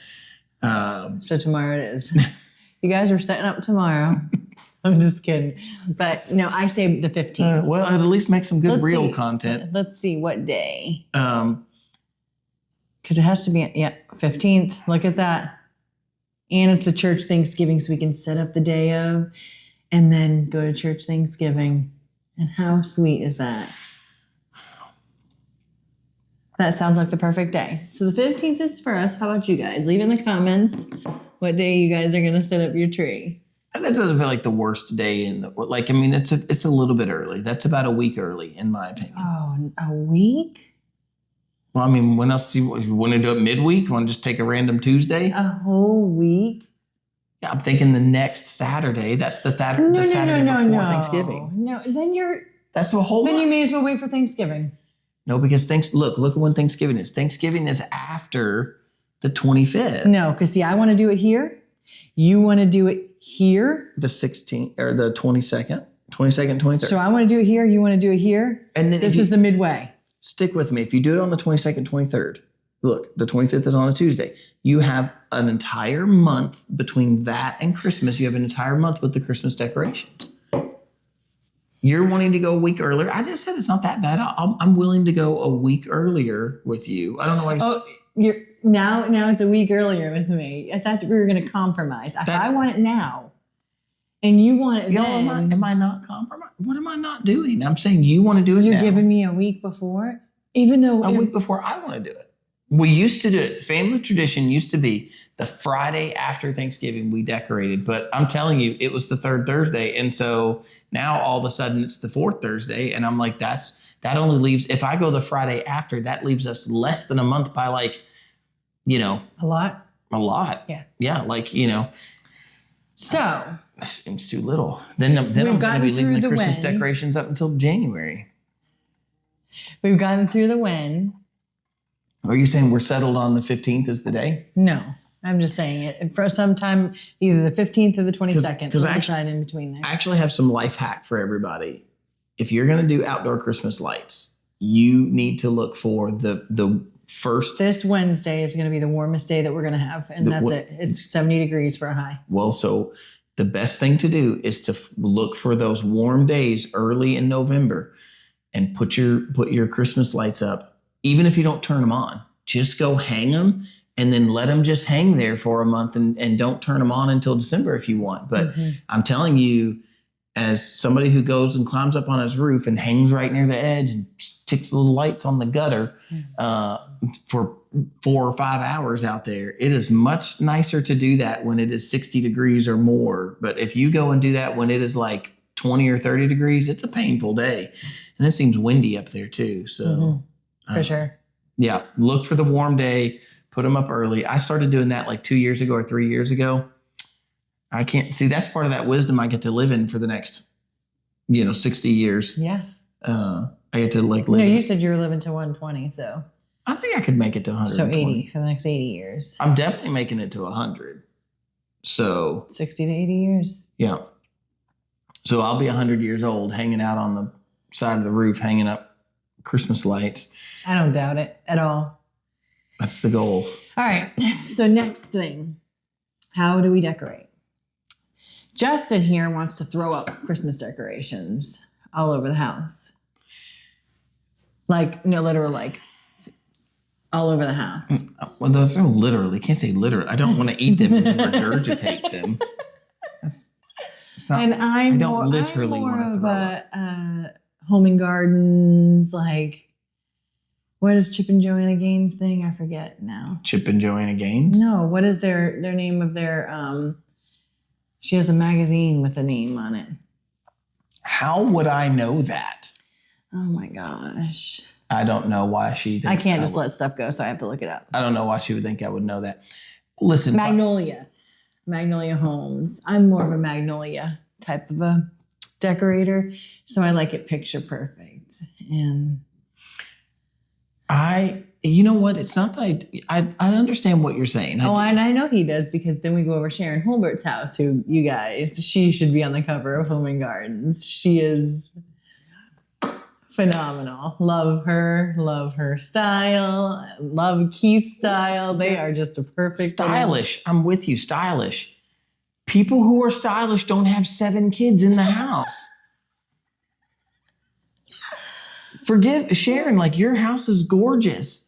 [SPEAKER 2] so tomorrow it is. You guys are setting up tomorrow. I'm just kidding. But no, I say the 15th.
[SPEAKER 1] Well, it'll at least make some good real content.
[SPEAKER 2] Let's see what day. Because it has to be, 15th. Look at that. And it's a church Thanksgiving, so we can set up the day of and then go to church Thanksgiving. And how sweet is that? That sounds like the perfect day. So the 15th is for us. How about you guys? Leave in the comments what day you guys are going to set up your tree.
[SPEAKER 1] And that doesn't feel like the worst day in the, like, I mean, it's a little bit early. That's about a week early, in my opinion.
[SPEAKER 2] Oh, a week?
[SPEAKER 1] Well, I mean, when else do you want to do it midweek? Want to just take a random Tuesday?
[SPEAKER 2] A whole week?
[SPEAKER 1] Yeah, I'm thinking the next Saturday. That's the Saturday before Thanksgiving.
[SPEAKER 2] No, then
[SPEAKER 1] that's the whole.
[SPEAKER 2] Then you may as well wait for Thanksgiving.
[SPEAKER 1] No, because look at when Thanksgiving is. Thanksgiving is after the 25th.
[SPEAKER 2] No, because see, I want to do it here. You want to do it here.
[SPEAKER 1] The 16th or the 22nd, 23rd.
[SPEAKER 2] So I want to do it here. You want to do it here.
[SPEAKER 1] And then
[SPEAKER 2] this is the midway.
[SPEAKER 1] Stick with me. If you do it on the 22nd, 23rd, look, the 25th is on a Tuesday. You have an entire month between that and Christmas. You have an entire month with the Christmas decorations. You're wanting to go a week earlier. I just said it's not that bad. I'm willing to go a week earlier with you. I don't know why.
[SPEAKER 2] You're now it's a week earlier with me. I thought we were going to compromise. If I want it now, and you want it then.
[SPEAKER 1] Am I not compromising? What am I not doing? I'm saying you want to do it now.
[SPEAKER 2] You're giving me a week before, even though
[SPEAKER 1] a week before I want to do it. We used to do it. Family tradition used to be the Friday after Thanksgiving we decorated, but I'm telling you, it was the third Thursday, and so now all of a sudden it's the fourth Thursday, and I'm like, that only leaves, if I go the Friday after, that leaves us less than a month by like, a
[SPEAKER 2] lot.
[SPEAKER 1] Yeah, like
[SPEAKER 2] So
[SPEAKER 1] it seems too little. Then I'm going to be leaving the Christmas decorations up until January.
[SPEAKER 2] We've gotten through the when.
[SPEAKER 1] Are you saying we're settled on the 15th is the day?
[SPEAKER 2] No, I'm just saying it for some time, either the 15th or the 22nd. Because I decide in between there.
[SPEAKER 1] I actually have some life hack for everybody. If you're going to do outdoor Christmas lights, you need to look for the first.
[SPEAKER 2] This Wednesday is going to be the warmest day that we're going to have, and that's it. It's 70 degrees for a high.
[SPEAKER 1] Well, so the best thing to do is to look for those warm days early in November, and put your Christmas lights up. Even if you don't turn them on, just go hang them and then let them just hang there for a month and don't turn them on until December if you want. But I'm telling you, as somebody who goes and climbs up on his roof and hangs right near the edge and sticks little lights on the gutter for 4 or 5 hours out there, it is much nicer to do that when it is 60 degrees or more. But if you go and do that when it is like 20 or 30 degrees, it's a painful day. And it seems windy up there too. So
[SPEAKER 2] for sure.
[SPEAKER 1] Yeah. Look for the warm day, put them up early. I started doing that like 2 years ago or 3 years ago. I can't see, that's part of that wisdom I get to live in for the next, 60 years.
[SPEAKER 2] Yeah.
[SPEAKER 1] I get to like live.
[SPEAKER 2] No, you said you were living to 120. So
[SPEAKER 1] I think I could make it to 100.
[SPEAKER 2] So 80 for the next 80 years.
[SPEAKER 1] I'm definitely making it to 100. So
[SPEAKER 2] 60 to 80 years.
[SPEAKER 1] Yeah. So I'll be 100 years old hanging out on the side of the roof, hanging up Christmas lights.
[SPEAKER 2] I don't doubt it at all.
[SPEAKER 1] That's the goal.
[SPEAKER 2] All right. So next thing, how do we decorate? Justin here wants to throw up Christmas decorations all over the house. Literally all over the house.
[SPEAKER 1] Well, those are literally, can't say literally. I don't want to eat them and regurgitate them.
[SPEAKER 2] And I'm more of a home and gardens, what is Chip and Joanna Gaines thing? I forget now.
[SPEAKER 1] Chip and Joanna Gaines?
[SPEAKER 2] No, what is their name of their, she has a magazine with a name on it.
[SPEAKER 1] How would I know that?
[SPEAKER 2] Oh my gosh.
[SPEAKER 1] I don't know why she thinks
[SPEAKER 2] I can't just let stuff go, so I have to look it up.
[SPEAKER 1] I don't know why she would think I would know that. Listen.
[SPEAKER 2] Magnolia Homes. I'm more of a Magnolia type of a decorator, so I like it picture perfect. And
[SPEAKER 1] You know what? It's not that I understand what you're saying.
[SPEAKER 2] Oh, and I know he does, because then we go over Sharon Holbert's house, who, you guys, she should be on the cover of Home and Gardens. She is phenomenal. Love her style, love Keith's style. They are just a perfect
[SPEAKER 1] stylish. I'm with you, stylish. People who are stylish don't have 7 kids in the house. Forgive Sharon, like, your house is gorgeous.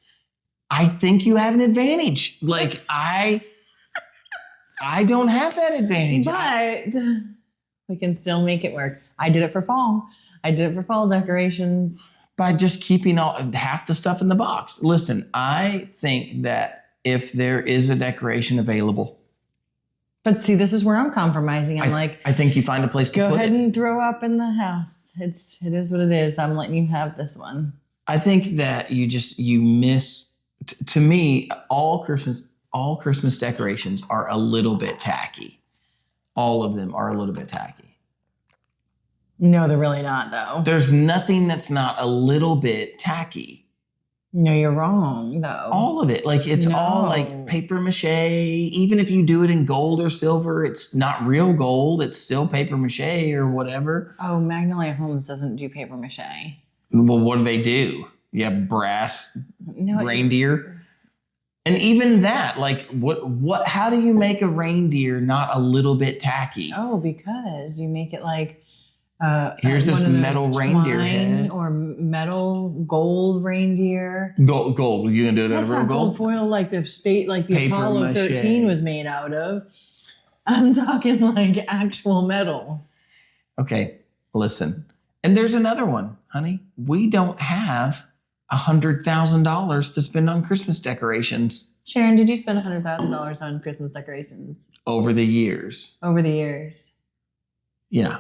[SPEAKER 1] I think you have an advantage. Like, I don't have that advantage.
[SPEAKER 2] But we can still make it work. I did it for fall. I did it for fall decorations.
[SPEAKER 1] By just keeping half the stuff in the box. Listen, I think that if there is a decoration available.
[SPEAKER 2] But see, this is where I'm compromising.
[SPEAKER 1] I think you find a place to put it.
[SPEAKER 2] Go ahead and throw up in the house. It is what it is. I'm letting you have this one.
[SPEAKER 1] I think that you miss. To me, all Christmas decorations are a little bit tacky. All of them are a little bit tacky.
[SPEAKER 2] No, they're really not, though.
[SPEAKER 1] There's nothing that's not a little bit tacky.
[SPEAKER 2] No, you're wrong, though.
[SPEAKER 1] All of it. Like, it's all like paper mache. Even if you do it in gold or silver, it's not real gold. It's still paper mache or whatever.
[SPEAKER 2] Oh, Magnolia Homes doesn't do paper mache.
[SPEAKER 1] Well, what do they do? You have brass reindeer. And even that, like, how do you make a reindeer not a little bit tacky?
[SPEAKER 2] Oh, because you make it like
[SPEAKER 1] here's this metal reindeer head,
[SPEAKER 2] or metal gold reindeer.
[SPEAKER 1] Gold. You gonna do it out of real gold?
[SPEAKER 2] Foil, like the Apollo 13 was made out of. I'm talking like actual metal.
[SPEAKER 1] Okay, listen. And there's another one, honey. We don't have $100,000 to spend on Christmas decorations.
[SPEAKER 2] Sharon, did you spend $100,000 on Christmas decorations?
[SPEAKER 1] Over the years.
[SPEAKER 2] Over the years.
[SPEAKER 1] Yeah.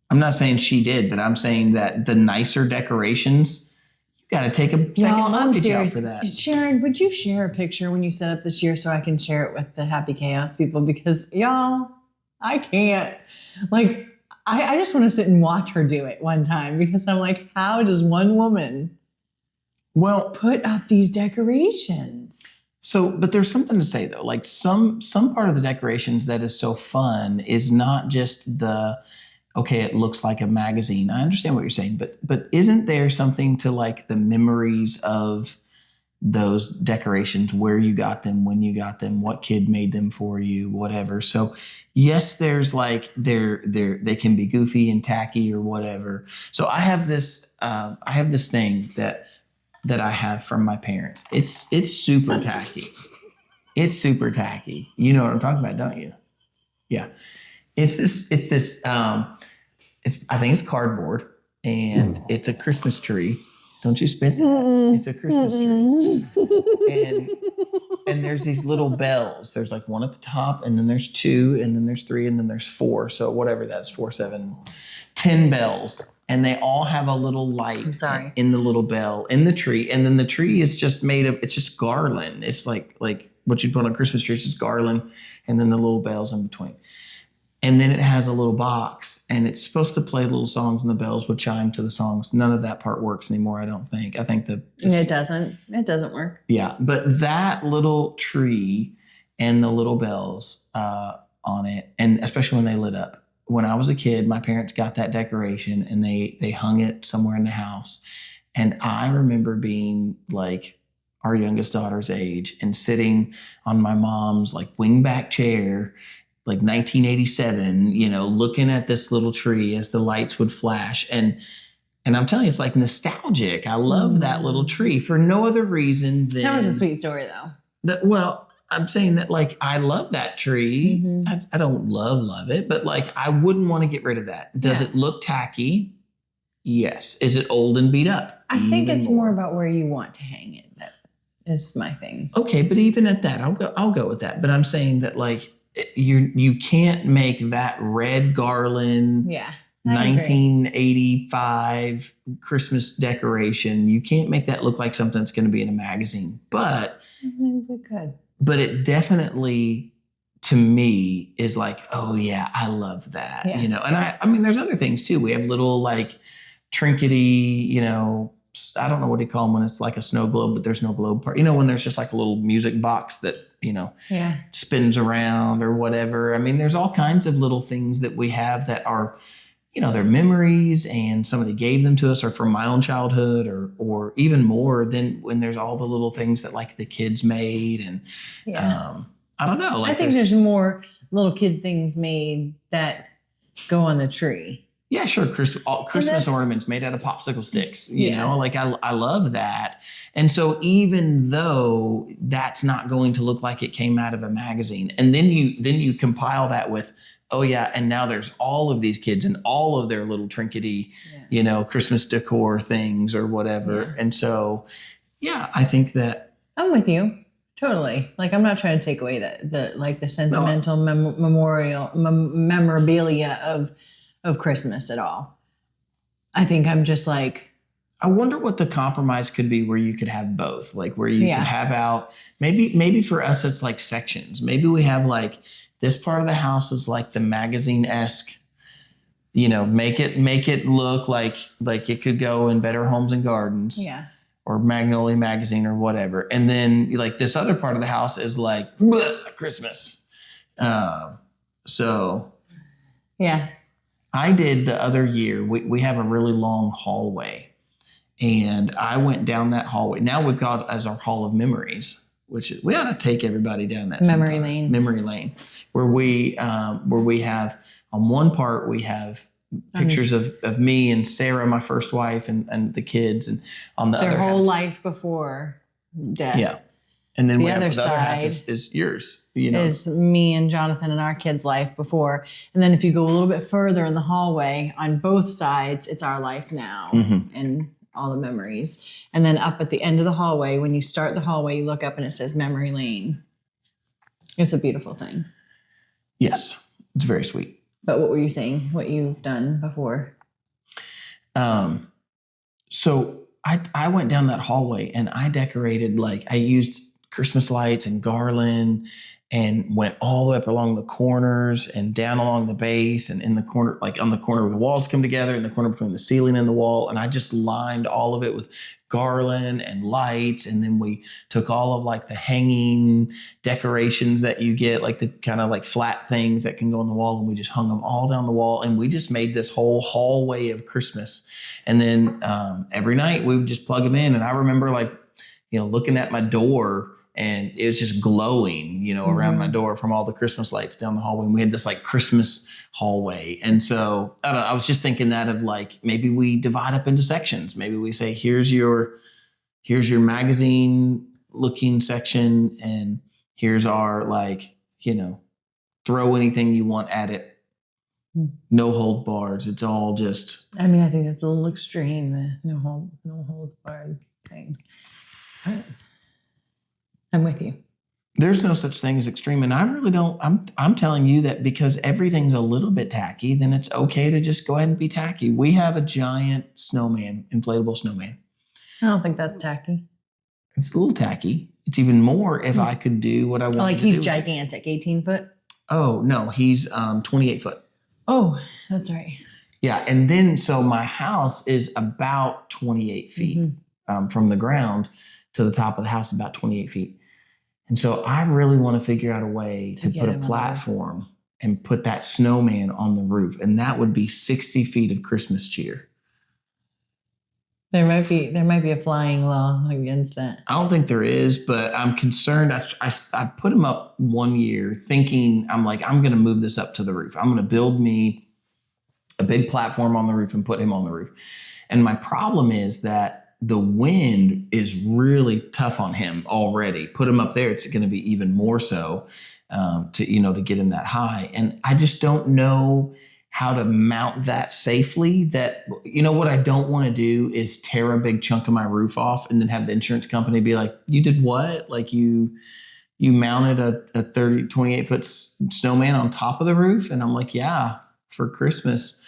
[SPEAKER 1] I'm not saying she did, but I'm saying that the nicer decorations, you got to take a second mortgage out for that.
[SPEAKER 2] Sharon, would you share a picture when you set up this year so I can share it with the Happy Chaos people? Because, y'all, I can't. Like, I just want to sit and watch her do it one time, because I'm like, how does one woman put up these decorations?
[SPEAKER 1] So, but there's something to say, though. Like, some part of the decorations that is so fun is not just okay, it looks like a magazine. I understand what you're saying, but isn't there something to, like, the memories of those decorations, where you got them, when you got them, what kid made them for you, whatever. So yes, there's like they can be goofy and tacky or whatever. So I have this thing that I have from my parents. It's super tacky. It's super tacky. You know what I'm talking about, don't you? Yeah. I think it's cardboard, and it's a Christmas tree. Don't you spit that? It's a Christmas tree. And there's these little bells. There's like one at the top, and then there's 2, and then there's 3, and then there's 4. So whatever that's 4, 7, 10 bells. And they all have a little light in the little bell in the tree. And then the tree is just it's just garland. It's like what you'd put on a Christmas tree. It's just garland, and then the little bells in between. And then it has a little box, and it's supposed to play little songs, and the bells would chime to the songs. None of that part works anymore, I don't think. I think
[SPEAKER 2] it doesn't. It doesn't work.
[SPEAKER 1] Yeah, but that little tree and the little bells on it, and especially when they lit up. When I was a kid, my parents got that decoration, and they hung it somewhere in the house. And I remember being like our youngest daughter's age and sitting on my mom's like wingback chair, like 1987, looking at this little tree as the lights would flash. And I'm telling you, it's like nostalgic. I love that little tree for no other reason than...
[SPEAKER 2] That was a sweet story, though.
[SPEAKER 1] Well, I'm saying that, like, I love that tree. Mm-hmm. I don't love it, but, like, I wouldn't want to get rid of that. Does it look tacky? Yes. Is it old and beat up?
[SPEAKER 2] I think it's more about where you want to hang it. That is my thing.
[SPEAKER 1] Okay, but even at that, I'll go with that. But I'm saying that, like, you can't make that red garland 1985 Christmas decoration. You can't make that look like something that's going to be in a magazine. But
[SPEAKER 2] we could.
[SPEAKER 1] But it definitely, to me, is like, oh yeah, I love that. And I mean, there's other things too. We have little like trinkety, I don't know what you call them when it's like a snow globe, but there's no globe part. When there's just like a little music box that, spins around or whatever. I mean, there's all kinds of little things that we have that are, they're memories and somebody gave them to us or from my own childhood or even more than when there's all the little things that like the kids made. And I don't know. Like
[SPEAKER 2] I think there's more little kid things made that go on the tree.
[SPEAKER 1] Yeah, sure. Christmas ornaments made out of popsicle sticks, you know, like I love that. And so even though that's not going to look like it came out of a magazine, and then you compile that with, oh yeah, and now there's all of these kids and all of their little trinkety, Christmas decor things or whatever. Yeah. And so, I think that
[SPEAKER 2] I'm with you. Totally. Like, I'm not trying to take away the sentimental memorabilia of Christmas at all. I think I'm just like,
[SPEAKER 1] I wonder what the compromise could be where you could have both, like where you could have out, maybe for us, it's like sections. Maybe we have like this part of the house is like the magazine-esque, make it look like it could go in Better Homes and Gardens.
[SPEAKER 2] Yeah.
[SPEAKER 1] Or Magnolia Magazine or whatever. And then like this other part of the house is like Christmas. So
[SPEAKER 2] yeah,
[SPEAKER 1] I did the other year. We have a really long hallway and I went down that hallway. Now we've got as our hall of memories, which we ought to take everybody down that
[SPEAKER 2] memory
[SPEAKER 1] lane where we have on one part, we have pictures of me and Sarah, my first wife, and the kids, and on the
[SPEAKER 2] their
[SPEAKER 1] other
[SPEAKER 2] whole
[SPEAKER 1] half,
[SPEAKER 2] life before death.
[SPEAKER 1] Yeah, and then
[SPEAKER 2] the other
[SPEAKER 1] half is yours.
[SPEAKER 2] Is me and Jonathan and our kids' life before, and then if you go a little bit further in the hallway on both sides, it's our life now and all the memories. And then up at the end of the hallway, when you start the hallway, you look up and it says Memory Lane. It's a beautiful thing.
[SPEAKER 1] Yes, it's very sweet.
[SPEAKER 2] But what were you saying? What you've done before?
[SPEAKER 1] So I went down that hallway and I decorated, like I used Christmas lights and garland and went all the way up along the corners and down along the base and in the corner, like on the corner where the walls come together, in the corner between the ceiling and the wall. And I just lined all of it with garland and lights. And then we took all of like the hanging decorations that you get, like the kind of like flat things that can go on the wall. And we just hung them all down the wall. And we just made this whole hallway of Christmas. And then every night we would just plug them in. And I remember like, looking at my door and it was just glowing, around my door from all the Christmas lights down the hallway. And we had this like Christmas hallway. And so I don't know, I was just thinking that of like, maybe we divide up into sections. Maybe we say, here's your magazine looking section. And here's our like, throw anything you want at it. No hold bars. It's all just.
[SPEAKER 2] I mean, I think that's a little extreme, the no holds barred thing. I'm with you.
[SPEAKER 1] There's no such thing as extreme. And I really don't, I'm telling you that because everything's a little bit tacky, then it's okay to just go ahead and be tacky. We have a giant snowman, inflatable snowman.
[SPEAKER 2] I don't think that's tacky.
[SPEAKER 1] It's a little tacky. It's even more if I could do what I want.
[SPEAKER 2] Like he's gigantic, 18 foot?
[SPEAKER 1] Oh, no, he's 28 foot.
[SPEAKER 2] Oh, that's right.
[SPEAKER 1] Yeah. And then, so my house is about 28 feet from the ground to the top of the house, about 28 feet. And so I really want to figure out a way to put a platform and put that snowman on the roof. And that would be 60 feet of Christmas cheer.
[SPEAKER 2] There might be a flying law against that.
[SPEAKER 1] I don't think there is, but I'm concerned. I put him up one year thinking, I'm like, I'm going to move this up to the roof. I'm going to build me a big platform on the roof and put him on the roof. And my problem is that the wind is really tough on him already. Put him up there, it's going to be even more so to get him that high. And I just don't know how to mount that safely. That, what I don't want to do is tear a big chunk of my roof off and then have the insurance company be like, you did what? Like you mounted a 28 foot snowman on top of the roof? And I'm like, yeah, for Christmas.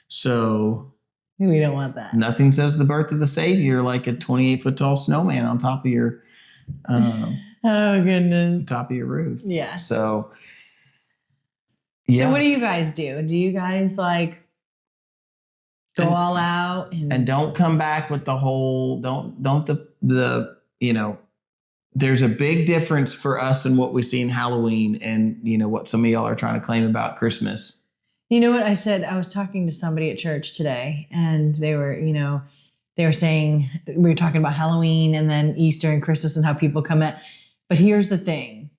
[SPEAKER 1] So
[SPEAKER 2] we don't want that.
[SPEAKER 1] Nothing says the birth of the Savior like a 28 foot tall snowman on top of your
[SPEAKER 2] oh goodness,
[SPEAKER 1] top of your roof.
[SPEAKER 2] Yeah.
[SPEAKER 1] So
[SPEAKER 2] what do you guys do? Do you guys like Go all out.
[SPEAKER 1] And don't come back with the whole, there's a big difference for us in what we see in Halloween and, what some of y'all are trying to claim about Christmas.
[SPEAKER 2] You know what I said? I was talking to somebody at church today, and they were saying, we were talking about Halloween and then Easter and Christmas and how people come at. But here's the thing.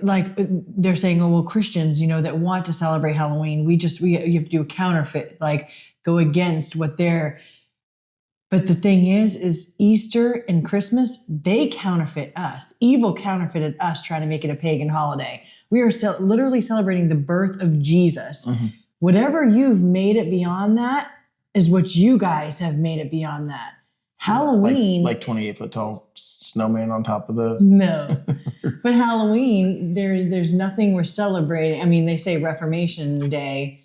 [SPEAKER 2] Like they're saying, oh, well, Christians, that want to celebrate Halloween, you have to do a counterfeit, like go against what they're. But the thing is Easter and Christmas, they counterfeit us. Evil counterfeited us, trying to make it a pagan holiday. We are literally celebrating the birth of Jesus. Mm-hmm. Whatever you've made it beyond that is what you guys have made it beyond that. Halloween.
[SPEAKER 1] Like 28-foot tall snowman on top of the.
[SPEAKER 2] No. But Halloween, there's nothing we're celebrating. I mean, they say Reformation Day.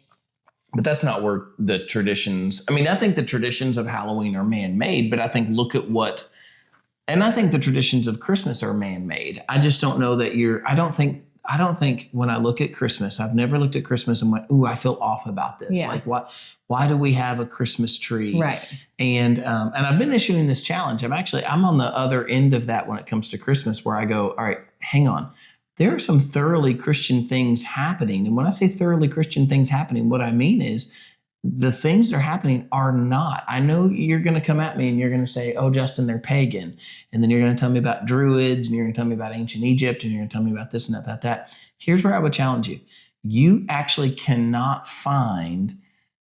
[SPEAKER 1] But that's not where the traditions, I think the traditions of Halloween are man-made, but I think and I think the traditions of Christmas are man-made. I just don't know that I don't think when I look at Christmas, I've never looked at Christmas and went, ooh, I feel off about this. Yeah. Like why do we have a Christmas tree?
[SPEAKER 2] Right.
[SPEAKER 1] And I've been issuing this challenge. I'm on the other end of that when it comes to Christmas, where I go, all right, hang on. There are some thoroughly Christian things happening. And when I say thoroughly Christian things happening, what I mean is the things that are happening are not. I know you're going to come at me and you're going to say, oh, Justin, they're pagan. And then you're going to tell me about Druids and you're going to tell me about ancient Egypt and you're going to tell me about this and that. Here's where I would challenge you. You actually cannot find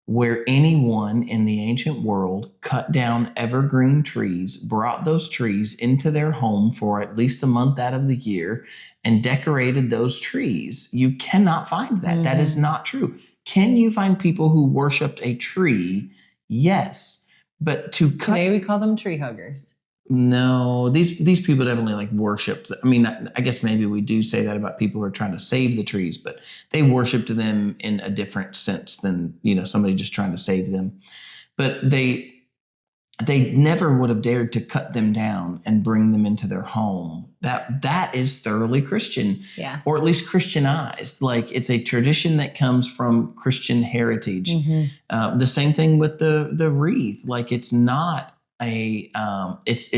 [SPEAKER 1] where anyone in the ancient world cut down evergreen trees, brought those trees into their home for at least a month out of the year, and decorated those trees. You cannot find that. Mm-hmm. That is not true. Can you find people who worshiped a tree? Yes. But
[SPEAKER 2] today we call them tree huggers.
[SPEAKER 1] No, these people definitely worshiped. I guess maybe we do say that about people who are trying to save the trees, but they worshiped them in a different sense than, somebody just trying to save them. But they never would have dared to cut them down and bring them into their home. That is thoroughly Christian,
[SPEAKER 2] yeah,
[SPEAKER 1] or at least Christianized. Like it's a tradition that comes from Christian heritage. Mm-hmm. The same thing with the wreath. Like it's not there's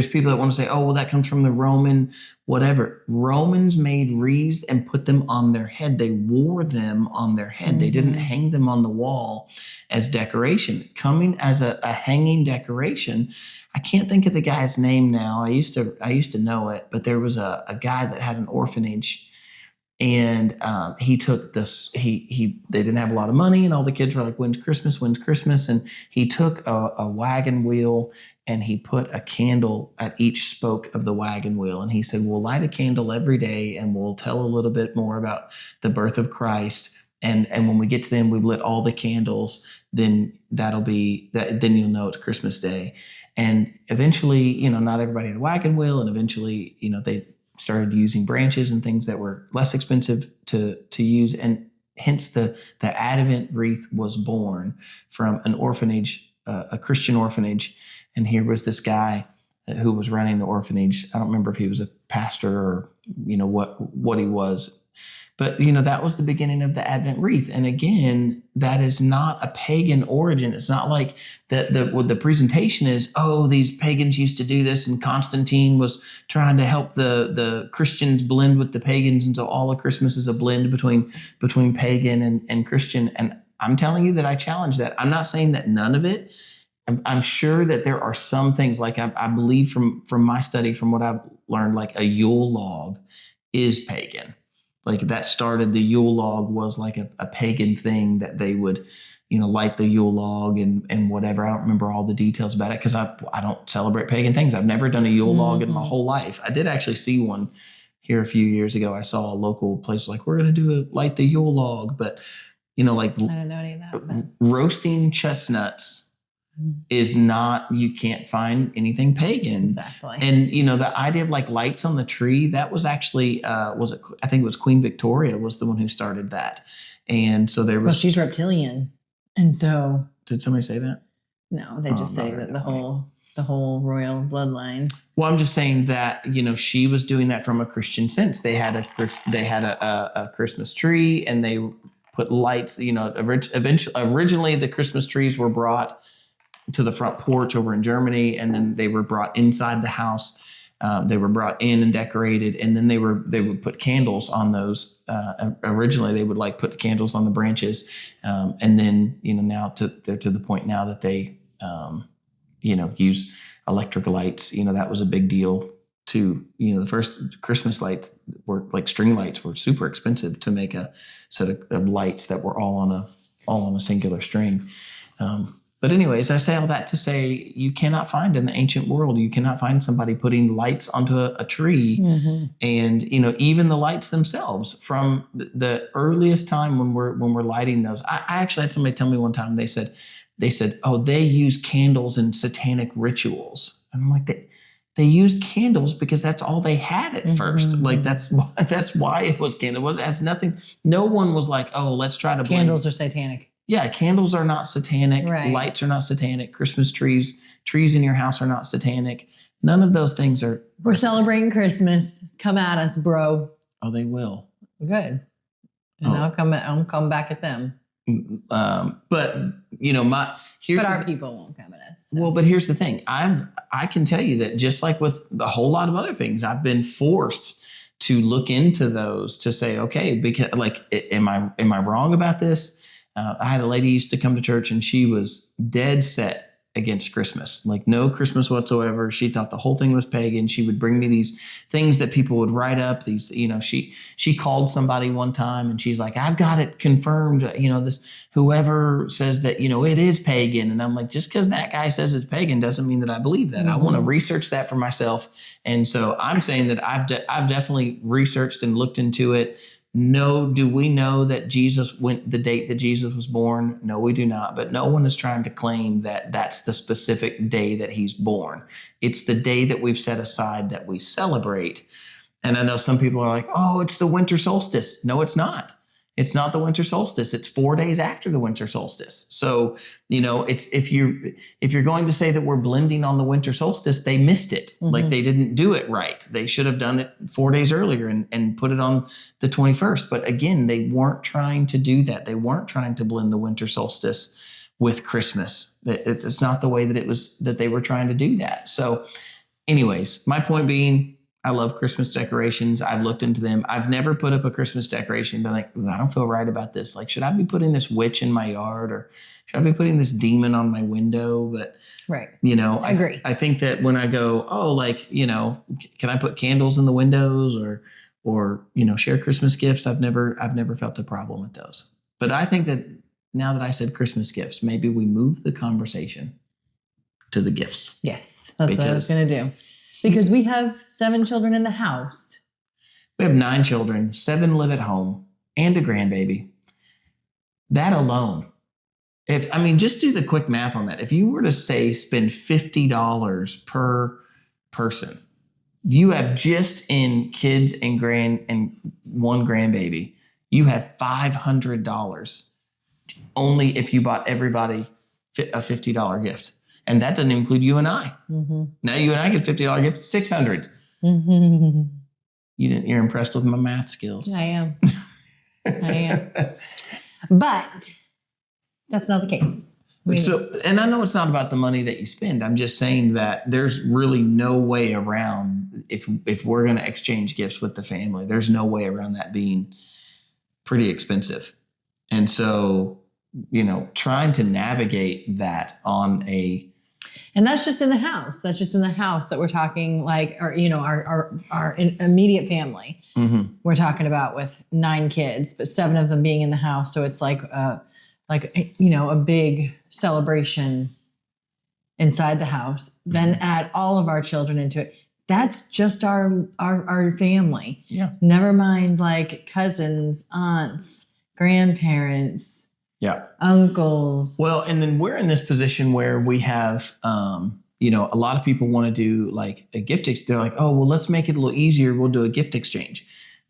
[SPEAKER 1] people that want to say, oh, well, that comes from the Roman, whatever. Romans made wreaths and put them on their head. They wore them on their head. Mm-hmm. They didn't hang them on the wall as decoration. Coming as a hanging decoration. I can't think of the guy's name now. I used to know it, but there was a guy that had an orphanage. And he took this, they didn't have a lot of money, and all the kids were like, when's Christmas? And he took a wagon wheel and he put a candle at each spoke of the wagon wheel. And he said, we'll light a candle every day and we'll tell a little bit more about the birth of Christ. And when we get to them, we've lit all the candles, then that'll be that. Then you'll know it's Christmas Day. And eventually, not everybody had a wagon wheel. And eventually, they started using branches and things that were less expensive to use. And hence the Advent wreath was born from an orphanage, a Christian orphanage. And here was this guy who was running the orphanage. I don't remember if he was a pastor or, what he was. But, that was the beginning of the Advent wreath. And again, that is not a pagan origin. It's not like what the presentation is, oh, these pagans used to do this and Constantine was trying to help the Christians blend with the pagans. And so all of Christmas is a blend between pagan and Christian. And I'm telling you that I challenge that. I'm not saying that none of it. I'm sure that there are some things, like I believe from my study, from what I've learned, like a Yule log is pagan. Like that started, the Yule log was like a pagan thing that they would, light the Yule log and whatever. I don't remember all the details about it because I don't celebrate pagan things. I've never done a Yule log in my whole life. I did actually see one here a few years ago. I saw a local place like, we're going to light the Yule log. But,
[SPEAKER 2] I didn't know any of that. But
[SPEAKER 1] roasting chestnuts is not, you can't find anything pagan.
[SPEAKER 2] Exactly.
[SPEAKER 1] And, the idea of lights on the tree, that was actually, I think it was Queen Victoria was the one who started that. And so there was.
[SPEAKER 2] Well, she's reptilian. And so.
[SPEAKER 1] Did somebody say that?
[SPEAKER 2] No, they just say that the whole royal bloodline.
[SPEAKER 1] Well, I'm just saying that, she was doing that from a Christian sense. They had a Christmas tree and they put lights. Originally the Christmas trees were brought to the front porch over in Germany, and then they were brought inside the house. They were brought in and decorated, and then they would put candles on those. Originally, they would like put candles on the branches, and then now they're to the point now that they use electric lights. That was a big deal too. The first Christmas lights were like string lights were super expensive to make a set of lights that were all on a singular string. But anyways, I say all that to say you cannot find in the ancient world, you cannot find somebody putting lights onto a tree. Mm-hmm. And, even the lights themselves from the earliest time when we're lighting those. I actually had somebody tell me one time, they said, oh, they use candles in satanic rituals. And I'm like, they used candles because that's all they had at first. Mm-hmm. Like that's why it was candle. That's nothing. No one was like, oh, let's try to
[SPEAKER 2] candles are satanic.
[SPEAKER 1] Yeah, candles are not satanic. Right. Lights are not satanic. Christmas trees in your house are not satanic. None of those things are.
[SPEAKER 2] We're celebrating Christmas. Come at us, bro.
[SPEAKER 1] Oh, they will.
[SPEAKER 2] Good. And I'll come back at them.
[SPEAKER 1] But
[SPEAKER 2] our people won't come at us.
[SPEAKER 1] So. Well, but here's the thing. I can tell you that just like with a whole lot of other things, I've been forced to look into those to say, okay, because like, am I wrong about this? I had a lady used to come to church and she was dead set against Christmas, like no Christmas whatsoever. She thought the whole thing was pagan. She would bring me these things that people would write up. These, she called somebody one time and she's like, I've got it confirmed. This whoever says that, it is pagan. And I'm like, just because that guy says it's pagan doesn't mean that I believe that. Mm-hmm. I want to research that for myself. And so I'm saying that I've definitely researched and looked into it. No, do we know that Jesus went the date that Jesus was born? No, we do not. But no one is trying to claim that that's the specific day that he's born. It's the day that we've set aside that we celebrate. And I know some people are like, oh, it's the winter solstice. No, it's not. It's not the winter solstice. It's 4 days after the winter solstice. So, it's if you're going to say that we're blending on the winter solstice, they missed it. Mm-hmm. Like they didn't do it right. They should have done it 4 days earlier and put it on the 21st. But again, they weren't trying to do that. They weren't trying to blend the winter solstice with Christmas. It's not the way that they were trying to do that. So anyways, my point being, I love Christmas decorations. I've looked into them. I've never put up a Christmas decoration and been like, I don't feel right about this. Like, should I be putting this witch in my yard or should I be putting this demon on my window? But,
[SPEAKER 2] right.
[SPEAKER 1] I agree. I think that when I go, can I put candles in the windows or share Christmas gifts? I've never felt a problem with those. But I think that now that I said Christmas gifts, maybe we move the conversation to the gifts.
[SPEAKER 2] Yes, that's what I was going to do. Because we have 7 children in the house.
[SPEAKER 1] We have 9 children, 7 live at home, and a grandbaby. That alone, just do the quick math on that. If you were to say spend $50 per person, you have just in kids and one grandbaby, you have $500 only if you bought everybody a $50 gift. And that doesn't include you and I. Mm-hmm. Now you and I get $50 gift, $600. Mm-hmm. You're impressed with my math skills.
[SPEAKER 2] I am. But that's not the case.
[SPEAKER 1] And I know it's not about the money that you spend. I'm just saying that there's really no way around if we're going to exchange gifts with the family. There's no way around that being pretty expensive. And so, trying to navigate that on
[SPEAKER 2] and that's just in the house. That's just in the house that we're talking like, our immediate family. Mm-hmm. We're talking about with 9 kids, but 7 of them being in the house. So it's like a big celebration inside the house. Mm-hmm. Then add all of our children into it. That's just our family.
[SPEAKER 1] Yeah.
[SPEAKER 2] Never mind like cousins, aunts, grandparents.
[SPEAKER 1] Yeah.
[SPEAKER 2] Uncles.
[SPEAKER 1] Well, and then we're in this position where we have, a lot of people want to do like a gift. They're like, oh, well, let's make it a little easier. We'll do a gift exchange.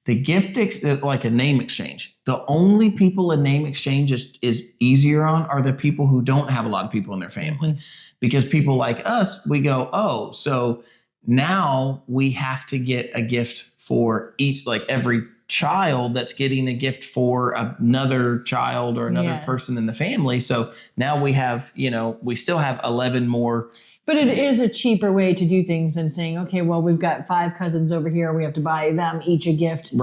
[SPEAKER 1] Like a name exchange. The only people a name exchange is easier on are the people who don't have a lot of people in their family. Mm-hmm. Because people like us, we go, oh, so now we have to get a gift for each, like every child that's getting a gift for another child or another person in the family. So now we have, we still have 11 more.
[SPEAKER 2] But it is a cheaper way to do things than saying, okay, well, we've got 5 cousins over here. We have to buy them each a gift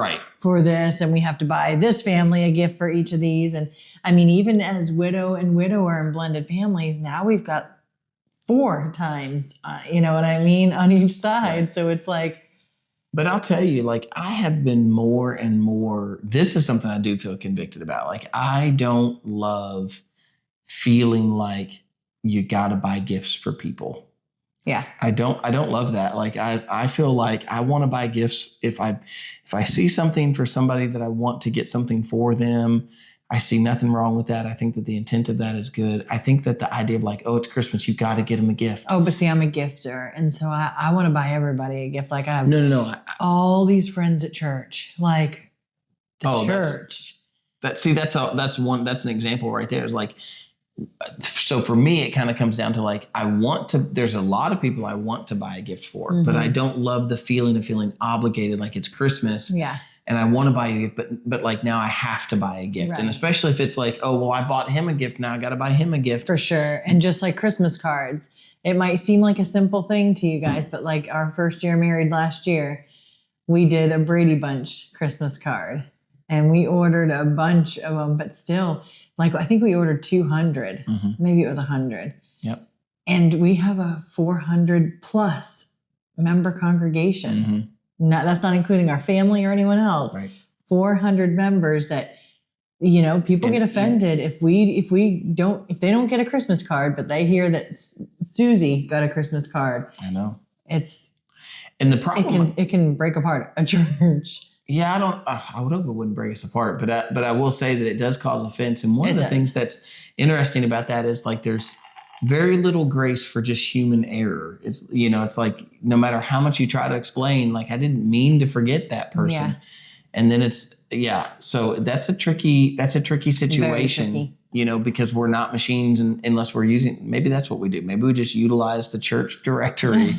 [SPEAKER 2] for this. And we have to buy this family a gift for each of these. And I mean, even as widow and widower and blended families, now we've got 4 times, you know what I mean, on each side. Right. So it's like.
[SPEAKER 1] But I'll tell you, like, I have been more and more, this is something I do feel convicted about. Like, I don't love feeling like you got to buy gifts for people.
[SPEAKER 2] Yeah.
[SPEAKER 1] I don't love that. Like, I feel like I want to buy gifts. If I see something for somebody that I want to get something for them, I see nothing wrong with that. I think that the intent of that is good. I think that the idea of like, oh, it's Christmas, you got to get them a gift.
[SPEAKER 2] Oh, but see, I'm a gifter. And so I want to buy everybody a gift. Like I have
[SPEAKER 1] No.
[SPEAKER 2] all these friends at church, like the church.
[SPEAKER 1] That's an example right there. Is like, so for me, it kind of comes down to like, there's a lot of people I want to buy a gift for, but I don't love the feeling of feeling obligated like it's Christmas.
[SPEAKER 2] Yeah.
[SPEAKER 1] And I want to buy a gift, but like now I have to buy a gift. Right. And especially if it's like, oh, well, I bought him a gift. Now I got to buy him a gift.
[SPEAKER 2] For sure. And just like Christmas cards, it might seem like a simple thing to you guys, but like our first year married last year, we did a Brady Bunch Christmas card and we ordered a bunch of them, but still like, I think we ordered 200, maybe it was 100.
[SPEAKER 1] Yep.
[SPEAKER 2] And we have a 400 plus member congregation. That's not including our family or anyone else.
[SPEAKER 1] Right.
[SPEAKER 2] 400 members that, people get offended if they don't get a Christmas card, but they hear that Susie got a Christmas card.
[SPEAKER 1] I know.
[SPEAKER 2] And the problem it can break apart a church.
[SPEAKER 1] Yeah, I would hope it wouldn't break us apart, but I will say that it does cause offense. And one of the things that's interesting about that is like there's very little grace for just human error. It's, it's like no matter how much you try to explain, like I didn't mean to forget that person. Yeah. And then so that's a tricky situation, because we're not machines unless we're maybe that's what we do. Maybe we just utilize the church directory,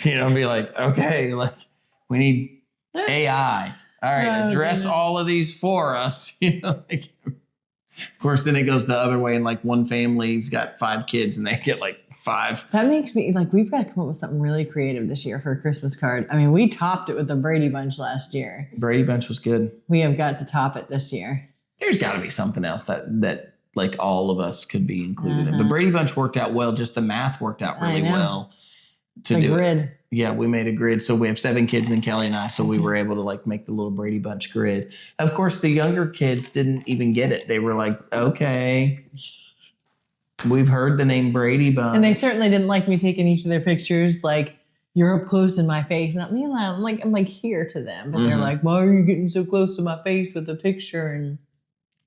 [SPEAKER 1] and be like, okay, like we need AI. All right, address all of these for us, Of course, then it goes the other way, and like one family's got 5 kids, and they get like 5.
[SPEAKER 2] That makes me like we've got to come up with something really creative this year for a Christmas card. I mean, we topped it with the Brady Bunch last year.
[SPEAKER 1] Brady Bunch was good.
[SPEAKER 2] We have got to top it this year.
[SPEAKER 1] There's got to be something else that like all of us could be included in. But Brady Bunch worked out well. Just the math worked out really well to do grid. It. Yeah, we made a grid. So we have 7 kids and Kelly and I. So we were able to like make the little Brady Bunch grid. Of course, the younger kids didn't even get it. They were like, okay, we've heard the name Brady Bunch.
[SPEAKER 2] And they certainly didn't like me taking each of their pictures. Like, you're up close in my face. Not me. I'm like here to them. But they're like, why are you getting so close to my face with the picture? And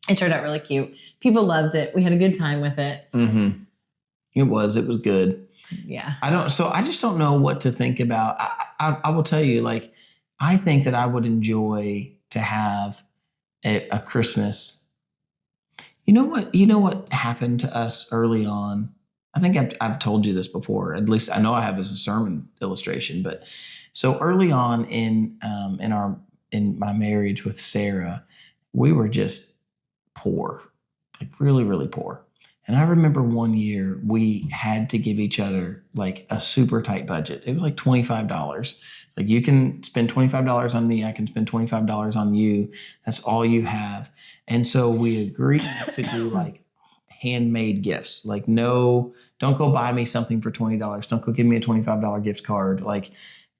[SPEAKER 2] it turned out really cute. People loved it. We had a good time with it.
[SPEAKER 1] It was good.
[SPEAKER 2] Yeah.
[SPEAKER 1] I just don't know what to think about. I will tell you, like, I think that I would enjoy to have a Christmas. You know what happened to us early on? I think I've told you this before. At least I know I have as a sermon illustration. But so early on in my marriage with Sarah, we were just poor, like really, really poor. And I remember one year we had to give each other like a super tight budget. It was like $25. Like you can spend $25 on me. I can spend $25 on you. That's all you have. And so we agreed to do like handmade gifts. Like, no, don't go buy me something for $20. Don't go give me a $25 gift card. Like,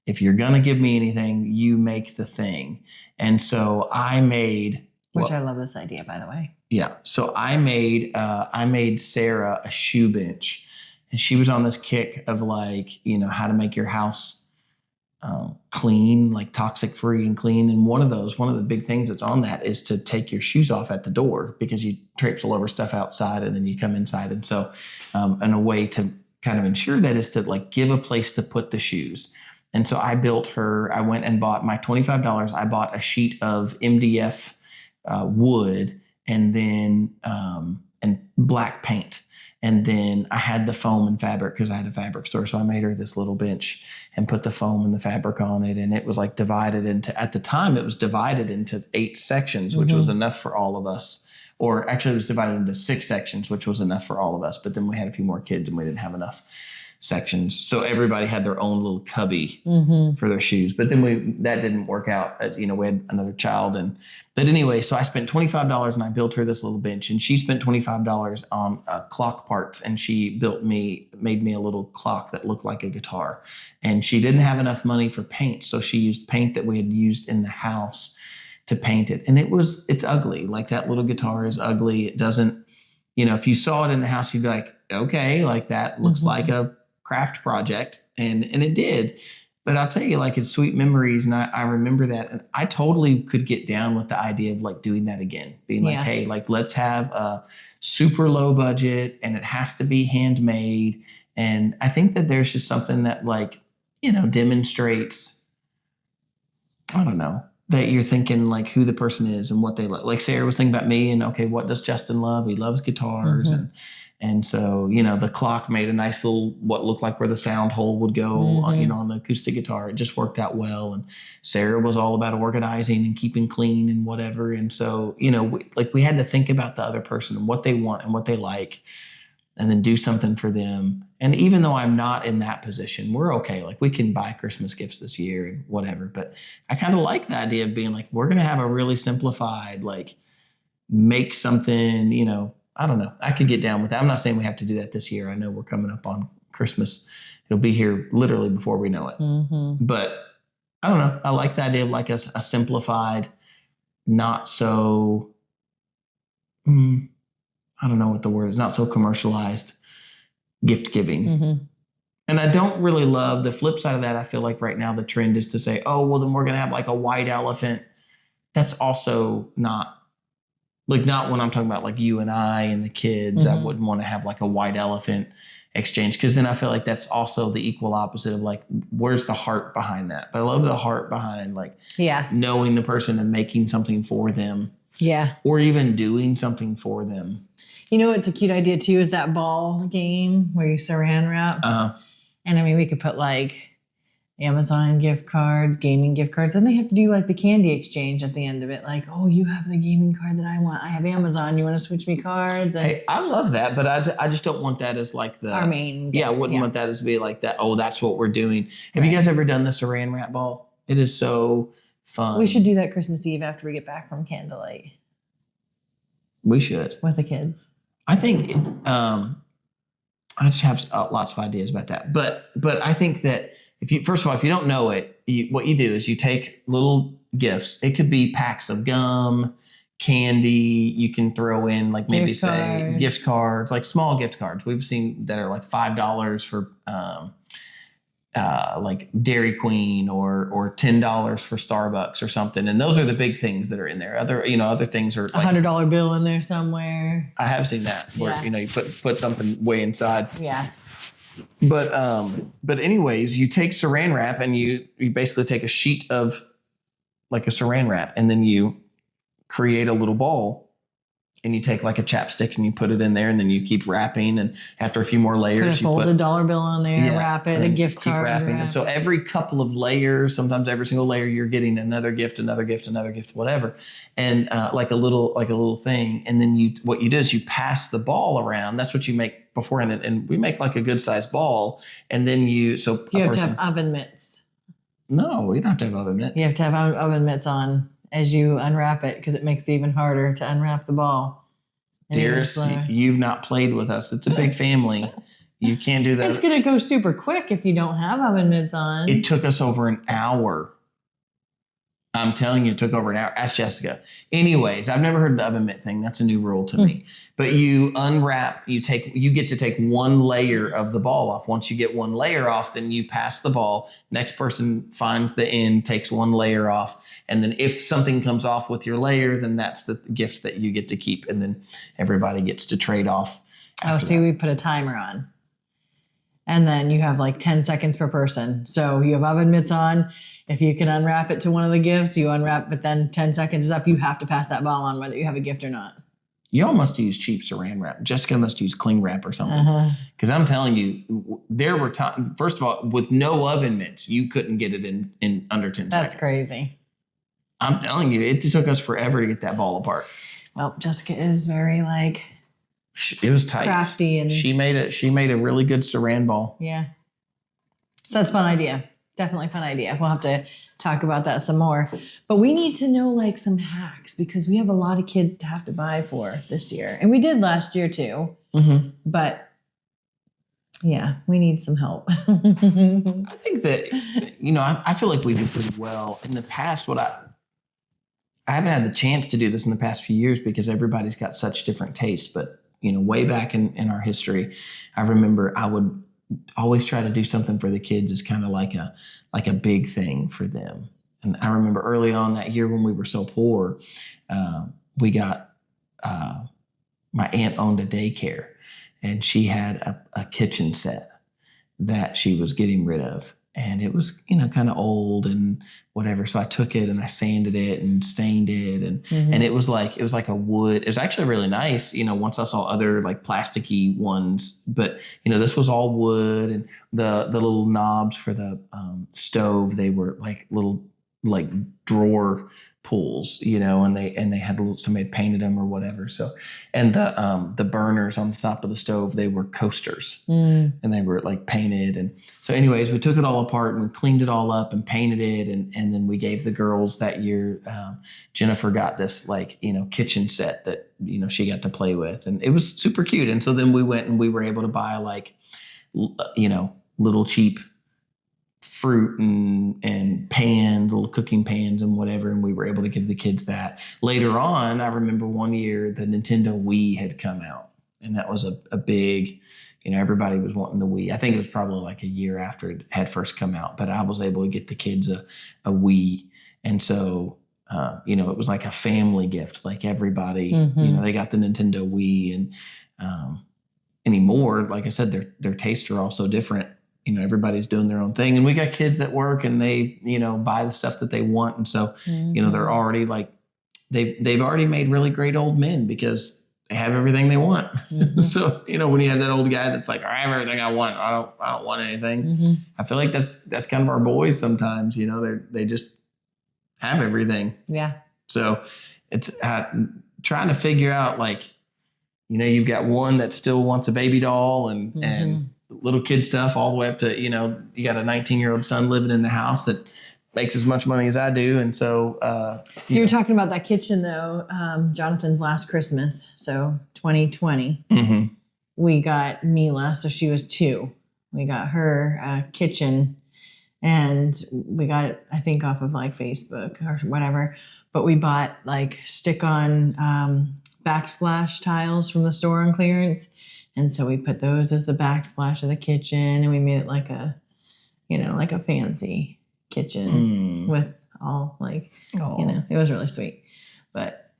[SPEAKER 1] if you're going to give me anything, you make the thing. And so I made...
[SPEAKER 2] Which I love this idea, by the way.
[SPEAKER 1] Yeah. So I made Sarah a shoe bench, and she was on this kick of like, how to make your house clean, like toxic free and clean. And one of the big things that's on that is to take your shoes off at the door, because you traipse all over stuff outside and then you come inside. And so, and a way to kind of ensure that is to like give a place to put the shoes. And so I went and bought my $25. I bought a sheet of MDF wood and then and black paint. And then I had the foam and fabric because I had a fabric store. So I made her this little bench and put the foam and the fabric on it. And it was like divided into, at the time, it was divided into 8 sections, which was enough for all of us. Or actually, it was divided into 6 sections, which was enough for all of us. But then we had a few more kids and we didn't have enough sections. So everybody had their own little cubby for their shoes. But then that didn't work out. We had another child. But anyway, so I spent $25 and I built her this little bench, and she spent $25 on clock parts, and she made me a little clock that looked like a guitar. And she didn't have enough money for paint. So she used paint that we had used in the house to paint it. And it's ugly. Like, that little guitar is ugly. It doesn't, if you saw it in the house, you'd be like, okay, like that looks like a craft project. And it did. But I'll tell you, like, it's sweet memories. And I remember that. And I totally could get down with the idea of like doing that again, being like, hey, like, let's have a super low budget and it has to be handmade. And I think that there's just something that, like, demonstrates, I don't know, that you're thinking like who the person is and what they love. Like Sarah was thinking about me and, okay, what does Justin love? He loves guitars. And so, the clock made a nice little, what looked like where the sound hole would go, on the acoustic guitar. It just worked out well. And Sarah was all about organizing and keeping clean and whatever. And so, we had to think about the other person and what they want and what they like, and then do something for them. And even though I'm not in that position, we're okay. Like, we can buy Christmas gifts this year and whatever. But I kind of like the idea of being like, we're going to have a really simplified, like, make something, I don't know. I could get down with that. I'm not saying we have to do that this year. I know we're coming up on Christmas. It'll be here literally before we know it. But I don't know. I like the idea of like a simplified, not so, I don't know what the word is, not so commercialized gift giving. And I don't really love the flip side of that. I feel like right now the trend is to say, oh, well, then we're going to have like a white elephant. That's also not when I'm talking about like you and I and the kids. I wouldn't want to have like a white elephant exchange, because then I feel like that's also the equal opposite of like, where's the heart behind that? But I love the heart behind like knowing the person and making something for them. Yeah. Or even doing something for them.
[SPEAKER 2] It's a cute idea too, is that ball game where you saran wrap. And I mean, we could put like Amazon gift cards, gaming gift cards. Then they have to do like the candy exchange at the end of it. Like, oh, you have the gaming card that I want. I have Amazon. You want to switch me cards? And
[SPEAKER 1] hey, I love that, but I just don't want that as like
[SPEAKER 2] our main gifts.
[SPEAKER 1] I wouldn't want that as be like that. Oh, that's what we're doing. Have you guys ever done the saran wrap ball? It is so fun.
[SPEAKER 2] We should do that Christmas Eve after we get back from candlelight.
[SPEAKER 1] We should.
[SPEAKER 2] With the kids.
[SPEAKER 1] I think I just have lots of ideas about that. But I think that if you don't know it, what you do is you take little gifts. It could be packs of gum, candy. You can throw in like maybe gift cards, like small gift cards. We've seen that are like $5 for like Dairy Queen or $10 for Starbucks or something. And those are the big things that are in there. Other things are like
[SPEAKER 2] $100 bill in there somewhere.
[SPEAKER 1] I have seen that where, you put something way inside.
[SPEAKER 2] Yeah.
[SPEAKER 1] But anyways, you take saran wrap and you basically take a sheet of like a saran wrap, and then you create a little ball, and you take like a chapstick and you put it in there, and then you keep wrapping, and after a few more layers,
[SPEAKER 2] you put a $1 bill on there, wrap it, a gift card. Keep wrapping.
[SPEAKER 1] And so every couple of layers, sometimes every single layer, you're getting another gift, whatever. And like a little thing. And then what you do is you pass the ball around. That's what you make beforehand. And we make like a good sized ball. And then you have to have oven mitts. No, you don't have to have oven mitts.
[SPEAKER 2] You have to have oven mitts on as you unwrap it, because it makes it even harder to unwrap the ball.
[SPEAKER 1] Dearest, you've not played with us. It's a big family. You can't do that.
[SPEAKER 2] It's going to go super quick if you don't have oven mitts on.
[SPEAKER 1] It took us over an hour. I'm telling you, it took over an hour. Ask Jessica. Anyways, I've never heard the oven mitt thing. That's a new rule to me. But you unwrap, you get to take one layer of the ball off. Once you get one layer off, then you pass the ball. Next person finds the end, takes one layer off. And then if something comes off with your layer, then that's the gift that you get to keep. And then everybody gets to trade off.
[SPEAKER 2] Oh, see, we put a timer on. And then you have like 10 seconds per person. So you have oven mitts on. If you can unwrap it to one of the gifts, you unwrap, but then 10 seconds is up. You have to pass that ball on whether you have a gift or not.
[SPEAKER 1] y'all must use cheap saran wrap. Jessica must use cling wrap or something. Because I'm telling you, there were times, first of all, with no oven mitts, you couldn't get it in under 10 seconds.
[SPEAKER 2] That's crazy.
[SPEAKER 1] I'm telling you, it took us forever to get that ball apart.
[SPEAKER 2] Well, Jessica is very
[SPEAKER 1] it was tight.
[SPEAKER 2] Crafty, and
[SPEAKER 1] she made a really good saran ball.
[SPEAKER 2] Yeah. So that's a fun idea. Definitely fun idea. We'll have to talk about that some more. But we need to know some hacks because we have a lot of kids to have to buy for this year. And we did last year too. Mm-hmm. But yeah, we need some help.
[SPEAKER 1] I think that, I feel like we do pretty well. In the past, I haven't had the chance to do this in the past few years because everybody's got such different tastes. But, way back in our history, I remember I would always try to do something for the kids as kind of like a big thing for them. And I remember early on that year when we were so poor, we got, my aunt owned a daycare and she had a kitchen set that she was getting rid of. And it was, kind of old and whatever. So I took it and I sanded it and stained it. And it was like a wood. It was actually really nice, once I saw other plasticky ones. But, this was all wood, and the little knobs for the stove, they were little drawer pulls, and they had somebody had painted them or whatever. So, and the burners on the top of the stove, they were coasters and they were painted. And so anyways, we took it all apart and we cleaned it all up and painted it. And then we gave the girls that year, Jennifer got this kitchen set that, she got to play with, and it was super cute. And so then we went and we were able to buy little cheap fruit and pans, little cooking pans and whatever, and we were able to give the kids that. Later on, I remember one year the Nintendo Wii had come out, and that was a big, everybody was wanting the Wii. I think it was probably a year after it had first come out, but I was able to get the kids a Wii. And so, it was like a family gift, everybody, they got the Nintendo Wii. And anymore, like I said, their tastes are also different. Everybody's doing their own thing, and we got kids that work and they, buy the stuff that they want. And so, they're already they've already made really great old men because they have everything they want. So, when you have that old guy that's I have everything I want. I don't want anything. I feel like that's kind of our boys sometimes, they just have everything.
[SPEAKER 2] Yeah.
[SPEAKER 1] So it's trying to figure out you've got one that still wants a baby doll and little kid stuff all the way up to, you got a 19-year-old son living in the house that makes as much money as I do. And so,
[SPEAKER 2] you were talking about that kitchen though, Jonathan's last Christmas. So 2020, we got Mila. So she was 2. We got her a kitchen, and we got it, I think, off of Facebook or whatever, but we bought stick-on, backsplash tiles from the store on clearance. And so we put those as the backsplash of the kitchen, and we made it like a fancy kitchen with all it was really sweet. But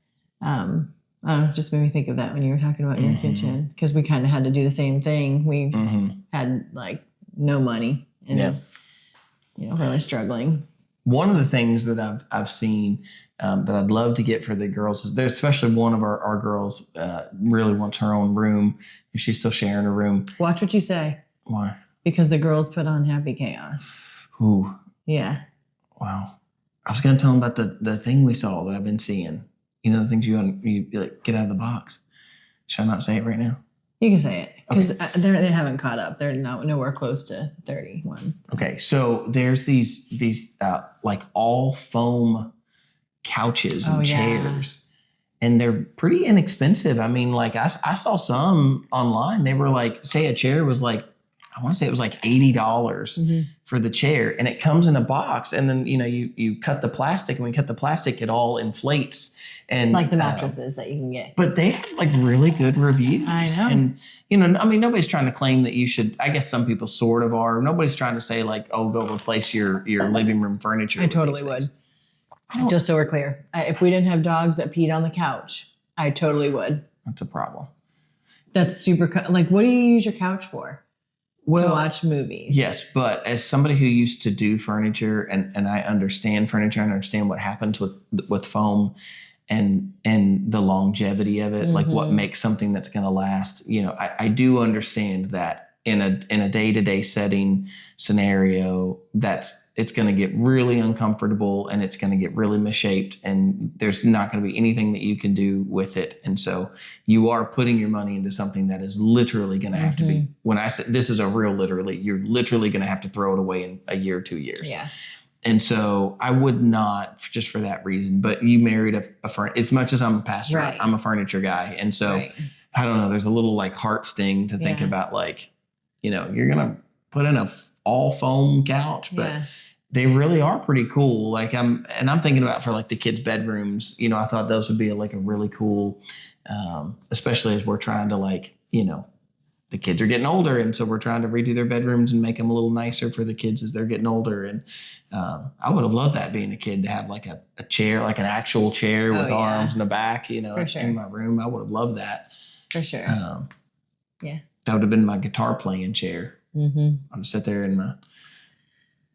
[SPEAKER 2] I don't know, just made me think of that when you were talking about your kitchen, because we kind of had to do the same thing. We had no money and really struggling.
[SPEAKER 1] One of the things that I've seen that I'd love to get for the girls is especially one of our girls really wants her own room. If she's still sharing a room.
[SPEAKER 2] Watch what you say.
[SPEAKER 1] Why?
[SPEAKER 2] Because the girls put on Happy Chaos.
[SPEAKER 1] Ooh.
[SPEAKER 2] Yeah.
[SPEAKER 1] Wow. I was going to tell them about the thing we saw that I've been seeing. The things you get out of the box. Should I not say it right now?
[SPEAKER 2] You can say it because they haven't caught up. They're nowhere close to 31.
[SPEAKER 1] Okay, so there's these all foam couches and chairs, and they're pretty inexpensive. I mean, I saw some online. They were say a chair was I want to say it was $80 for the chair, and it comes in a box. And then you cut the plastic, and when you cut the plastic, it all inflates. And
[SPEAKER 2] the mattresses that you can get.
[SPEAKER 1] But they have really good reviews.
[SPEAKER 2] I know.
[SPEAKER 1] And, nobody's trying to claim that you should. I guess some people sort of are. Nobody's trying to say go replace your living room furniture.
[SPEAKER 2] I totally would. Just so we're clear. If we didn't have dogs that peed on the couch, I totally would.
[SPEAKER 1] That's a problem.
[SPEAKER 2] That's super. What do you use your couch for? To watch movies.
[SPEAKER 1] Yes, but as somebody who used to do furniture and I understand furniture, I understand what happens with foam. and the longevity of it, like what makes something that's going to last. You know, I do understand that in a day-to-day setting scenario, it's going to get really uncomfortable and it's going to get really misshaped, and there's not going to be anything that you can do with it. And so you are putting your money into something that is literally going to have to be, when I say this is a real literally, you're literally going to have to throw it away in a year or 2 years.
[SPEAKER 2] Yeah.
[SPEAKER 1] And so I would not, just for that reason. But you married as much as I'm a pastor,
[SPEAKER 2] Right.
[SPEAKER 1] I'm a furniture guy. And so I don't know, there's a little like heart sting to think about, like, you know, you're going to put in a all foam couch, but they really are pretty cool. Like I'm thinking about for like the kids' bedrooms, you know, I thought those would be like a really cool, especially as we're trying to, like, you know, the kids are getting older, and so we're trying to redo their bedrooms and make them a little nicer for the kids as they're getting older. And I would have loved that, being a kid, to have like a chair, like an actual chair with arms and a back, you know, in my room. I would have loved that.
[SPEAKER 2] For sure.
[SPEAKER 1] That would have been my guitar playing chair. I would sit there in my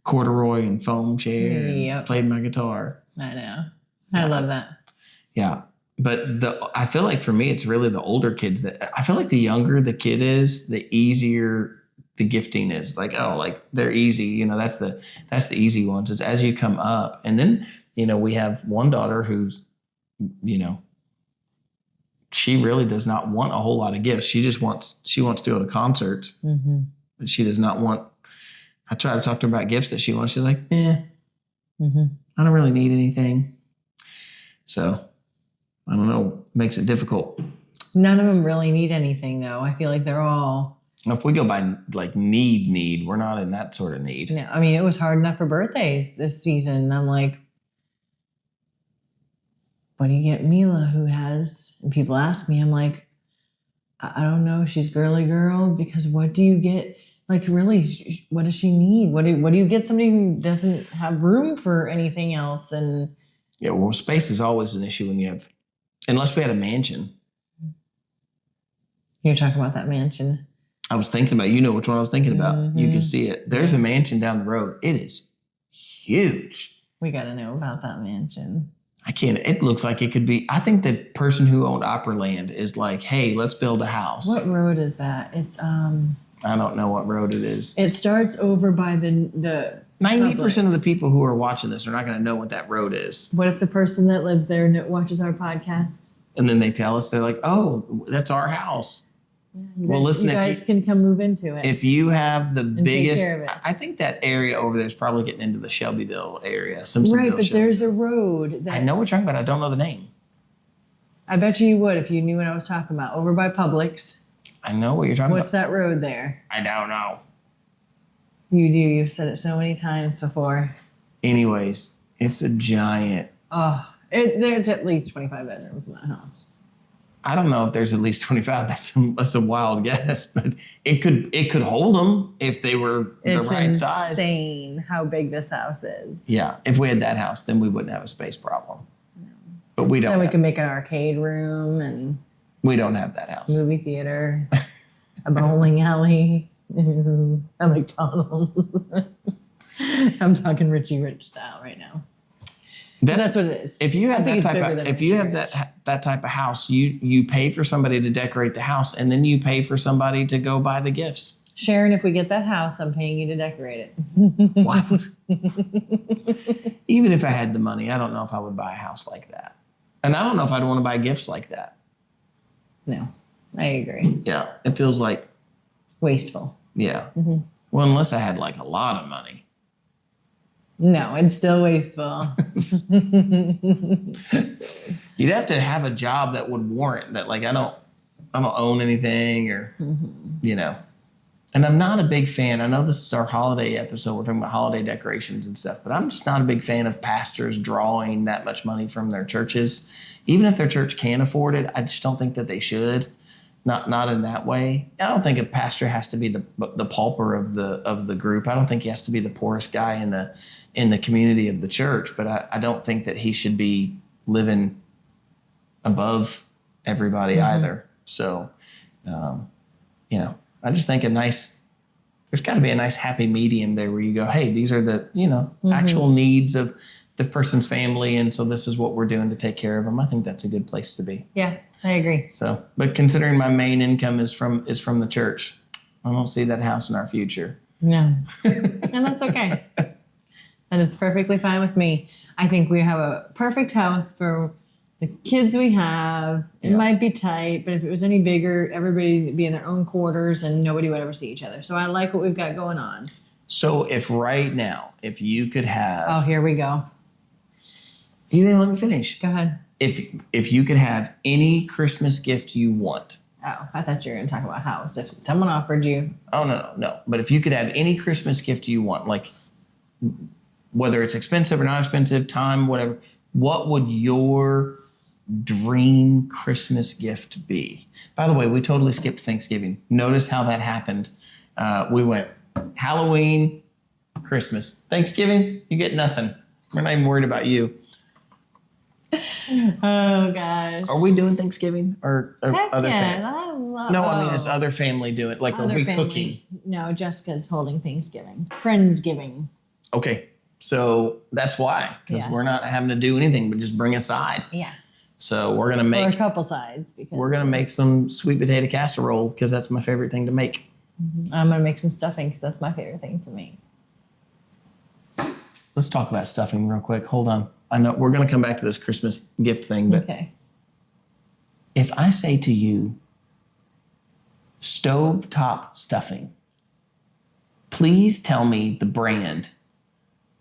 [SPEAKER 1] corduroy and foam chair and played my guitar.
[SPEAKER 2] I know. I love that.
[SPEAKER 1] Yeah. But I feel like for me, it's really the older kids that I feel like the younger the kid is, the easier the gifting is. Like, oh, like they're easy. You know, that's the easy ones. It's as you come up. And then, you know, we have one daughter who's, you know, she really does not want a whole lot of gifts. She wants to go to concerts, but she does not want. I try to talk to her about gifts that she wants. She's like, I don't really need anything. So I don't know. Makes it difficult.
[SPEAKER 2] None of them really need anything, though. I feel like they're all.
[SPEAKER 1] If we go by like need, we're not in that sort of need.
[SPEAKER 2] No, I mean, it was hard enough for birthdays this season. I'm like, what do you get Mila, who has? And people ask me, I'm like, I don't know. She's girly girl, because what do you get? Like, really, what does she need? What do you get somebody who doesn't have room for anything else? And
[SPEAKER 1] yeah, well, space is always an issue when you have, unless we had a mansion.
[SPEAKER 2] You're talking about that mansion.
[SPEAKER 1] I was thinking about, you know which one I was thinking about. You can see it. There's a mansion down the road. It is huge.
[SPEAKER 2] We got to know about that mansion.
[SPEAKER 1] I can't. It looks like it could be. I think the person who owned Opryland is like, hey, let's build a house.
[SPEAKER 2] What road is that? It's
[SPEAKER 1] I don't know what road it is.
[SPEAKER 2] It starts over by the
[SPEAKER 1] 90% of the people who are watching this are not going to know what that road is.
[SPEAKER 2] What if the person that lives there watches our podcast?
[SPEAKER 1] And then they tell us, they're like, oh, that's our house. Well, listen,
[SPEAKER 2] you guys can come move into it.
[SPEAKER 1] If you have the biggest,
[SPEAKER 2] take care of it.
[SPEAKER 1] I think that area over there is probably getting into the Shelbyville area.
[SPEAKER 2] Right, but there's a road that
[SPEAKER 1] I know what you're talking about. I don't know the name.
[SPEAKER 2] I bet you would if you knew what I was talking about. Over by Publix.
[SPEAKER 1] I know what you're talking
[SPEAKER 2] What's that road there?
[SPEAKER 1] I don't know.
[SPEAKER 2] You do. You've said it so many times before.
[SPEAKER 1] Anyways, it's a giant.
[SPEAKER 2] Oh, there's at least 25 bedrooms in that house.
[SPEAKER 1] I don't know if there's at least 25. That's a wild guess, but it could hold them if they were the right size.
[SPEAKER 2] It's insane how big this house is.
[SPEAKER 1] Yeah, if we had that house, then we wouldn't have a space problem. No. But we don't.
[SPEAKER 2] Then we can make an arcade room and.
[SPEAKER 1] We don't have that house.
[SPEAKER 2] Movie theater, a bowling alley, a McDonald's. I'm talking Richie Rich style right now. That's what it is.
[SPEAKER 1] If you have that type of house, you pay for somebody to decorate the house, and then you pay for somebody to go buy the gifts.
[SPEAKER 2] Sharon, if we get that house, I'm paying you to decorate it.
[SPEAKER 1] Wow. Even if I had the money, I don't know if I would buy a house like that. And I don't know if I'd want to buy gifts like that.
[SPEAKER 2] No, I agree.
[SPEAKER 1] Yeah, it feels like
[SPEAKER 2] wasteful.
[SPEAKER 1] Yeah. Well, unless I had like a lot of money.
[SPEAKER 2] No, it's still wasteful.
[SPEAKER 1] You'd have to have a job that would warrant that. Like I don't own anything, or you know. And I'm not a big fan. I know this is our holiday episode. We're talking about holiday decorations and stuff, but I'm just not a big fan of pastors drawing that much money from their churches. Even if their church can afford it, I just don't think that they should. Not in that way. I don't think a pastor has to be the pauper of the group. I don't think he has to be the poorest guy in the community of the church. But I don't think that he should be living above everybody either. So, you know, I just think there's got to be a nice happy medium there where you go, hey, these are the actual needs of the person's family, and so this is what we're doing to take care of them. I think that's a good place to be.
[SPEAKER 2] Yeah, I agree.
[SPEAKER 1] So, but considering my main income is from the church, I don't see that house in our future.
[SPEAKER 2] No, and that's okay. That is perfectly fine with me. I think we have a perfect house for the kids we have. It might be tight, but if it was any bigger, everybody would be in their own quarters and nobody would ever see each other. So I like what we've got going on.
[SPEAKER 1] So if right now, if you could have...
[SPEAKER 2] Oh, here we go.
[SPEAKER 1] You didn't let me finish.
[SPEAKER 2] Go ahead.
[SPEAKER 1] If you could have any Christmas gift you want.
[SPEAKER 2] Oh, I thought you were going to talk about house. If someone offered you...
[SPEAKER 1] Oh, no. But if you could have any Christmas gift you want, like whether it's expensive or not expensive, time, whatever, what would your dream Christmas gift be? By the way, we totally skipped Thanksgiving. Notice how that happened. We went Halloween, Christmas. Thanksgiving, you get nothing. We're not even worried about you.
[SPEAKER 2] Oh, gosh.
[SPEAKER 1] Are we doing Thanksgiving or other family? I mean, is
[SPEAKER 2] Oh.
[SPEAKER 1] other family doing it? Like,
[SPEAKER 2] Other
[SPEAKER 1] are we
[SPEAKER 2] family.
[SPEAKER 1] cooking?
[SPEAKER 2] No, Jessica's holding Thanksgiving. Friendsgiving.
[SPEAKER 1] Okay, so that's why, because
[SPEAKER 2] Yeah.
[SPEAKER 1] we're not having to do anything but just bring a side.
[SPEAKER 2] Yeah.
[SPEAKER 1] So we're gonna
[SPEAKER 2] Or a
[SPEAKER 1] make
[SPEAKER 2] couple sides. Because
[SPEAKER 1] we're gonna make some sweet potato casserole because that's my favorite thing to make.
[SPEAKER 2] I'm going to make some stuffing because that's my favorite thing to make.
[SPEAKER 1] Let's talk about stuffing real quick. Hold on. I know we're gonna come back to this Christmas gift thing, but
[SPEAKER 2] Okay.
[SPEAKER 1] if I say to you, stovetop stuffing, please tell me the brand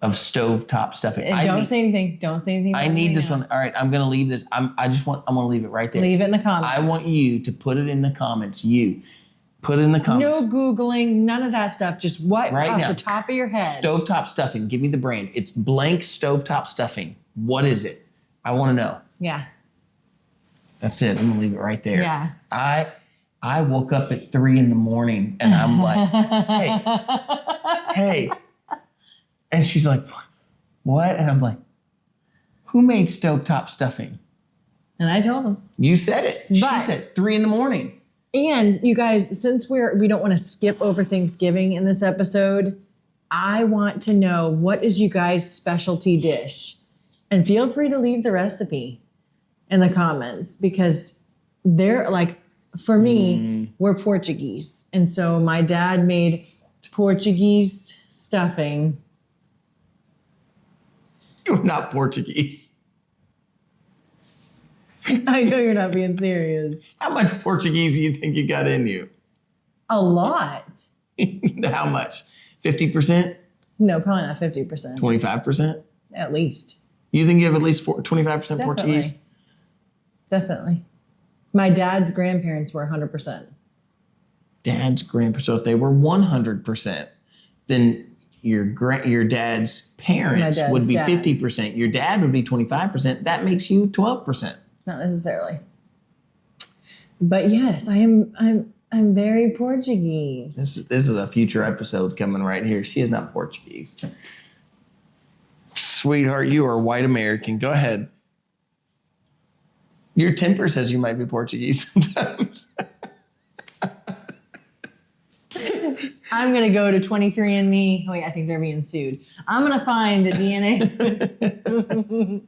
[SPEAKER 1] of stovetop stuffing.
[SPEAKER 2] And don't say anything. Don't say anything.
[SPEAKER 1] I
[SPEAKER 2] about it
[SPEAKER 1] need
[SPEAKER 2] right
[SPEAKER 1] this
[SPEAKER 2] now.
[SPEAKER 1] one. All right, I'm gonna leave this. I'm gonna leave it right there.
[SPEAKER 2] Leave it in the comments.
[SPEAKER 1] I want you to put it in the comments. You put it in the comments.
[SPEAKER 2] No Googling, none of that stuff. Just what
[SPEAKER 1] Right
[SPEAKER 2] off
[SPEAKER 1] now.
[SPEAKER 2] the top of your head.
[SPEAKER 1] Stovetop stuffing. Give me the brand. It's blank stovetop stuffing. What is it? I want to know.
[SPEAKER 2] Yeah.
[SPEAKER 1] That's it. I'm gonna leave it right there.
[SPEAKER 2] Yeah.
[SPEAKER 1] I woke up at 3 a.m. and I'm like, hey. And she's like, what? And I'm like, who made stovetop stuffing?
[SPEAKER 2] And I told them.
[SPEAKER 1] You said it. She
[SPEAKER 2] But-
[SPEAKER 1] said 3 a.m.
[SPEAKER 2] And you guys, since we don't want to skip over Thanksgiving in this episode, I want to know, what is you guys' specialty dish? And feel free to leave the recipe in the comments, because they're like, for me, we're Portuguese. And so my dad made Portuguese stuffing.
[SPEAKER 1] You're not Portuguese.
[SPEAKER 2] I know you're not being serious.
[SPEAKER 1] How much Portuguese do you think you got in you?
[SPEAKER 2] A lot.
[SPEAKER 1] How much? 50%?
[SPEAKER 2] No, probably not 50%.
[SPEAKER 1] 25%?
[SPEAKER 2] At least.
[SPEAKER 1] You think you have at least 25% Portuguese?
[SPEAKER 2] Definitely. My dad's grandparents were 100%.
[SPEAKER 1] Dad's grandpa. So if they were 100%, then your dad's parents
[SPEAKER 2] My dad's
[SPEAKER 1] would be
[SPEAKER 2] dad.
[SPEAKER 1] 50%. Your dad would be 25%. That makes you 12%.
[SPEAKER 2] Not necessarily. But yes, I'm very Portuguese.
[SPEAKER 1] This is a future episode coming right here. She is not Portuguese. Sweetheart, you are white American. Go ahead. Your temper says you might be Portuguese sometimes.
[SPEAKER 2] I'm going to go to 23andMe. Oh, wait, I think they're being sued. I'm going to find a DNA.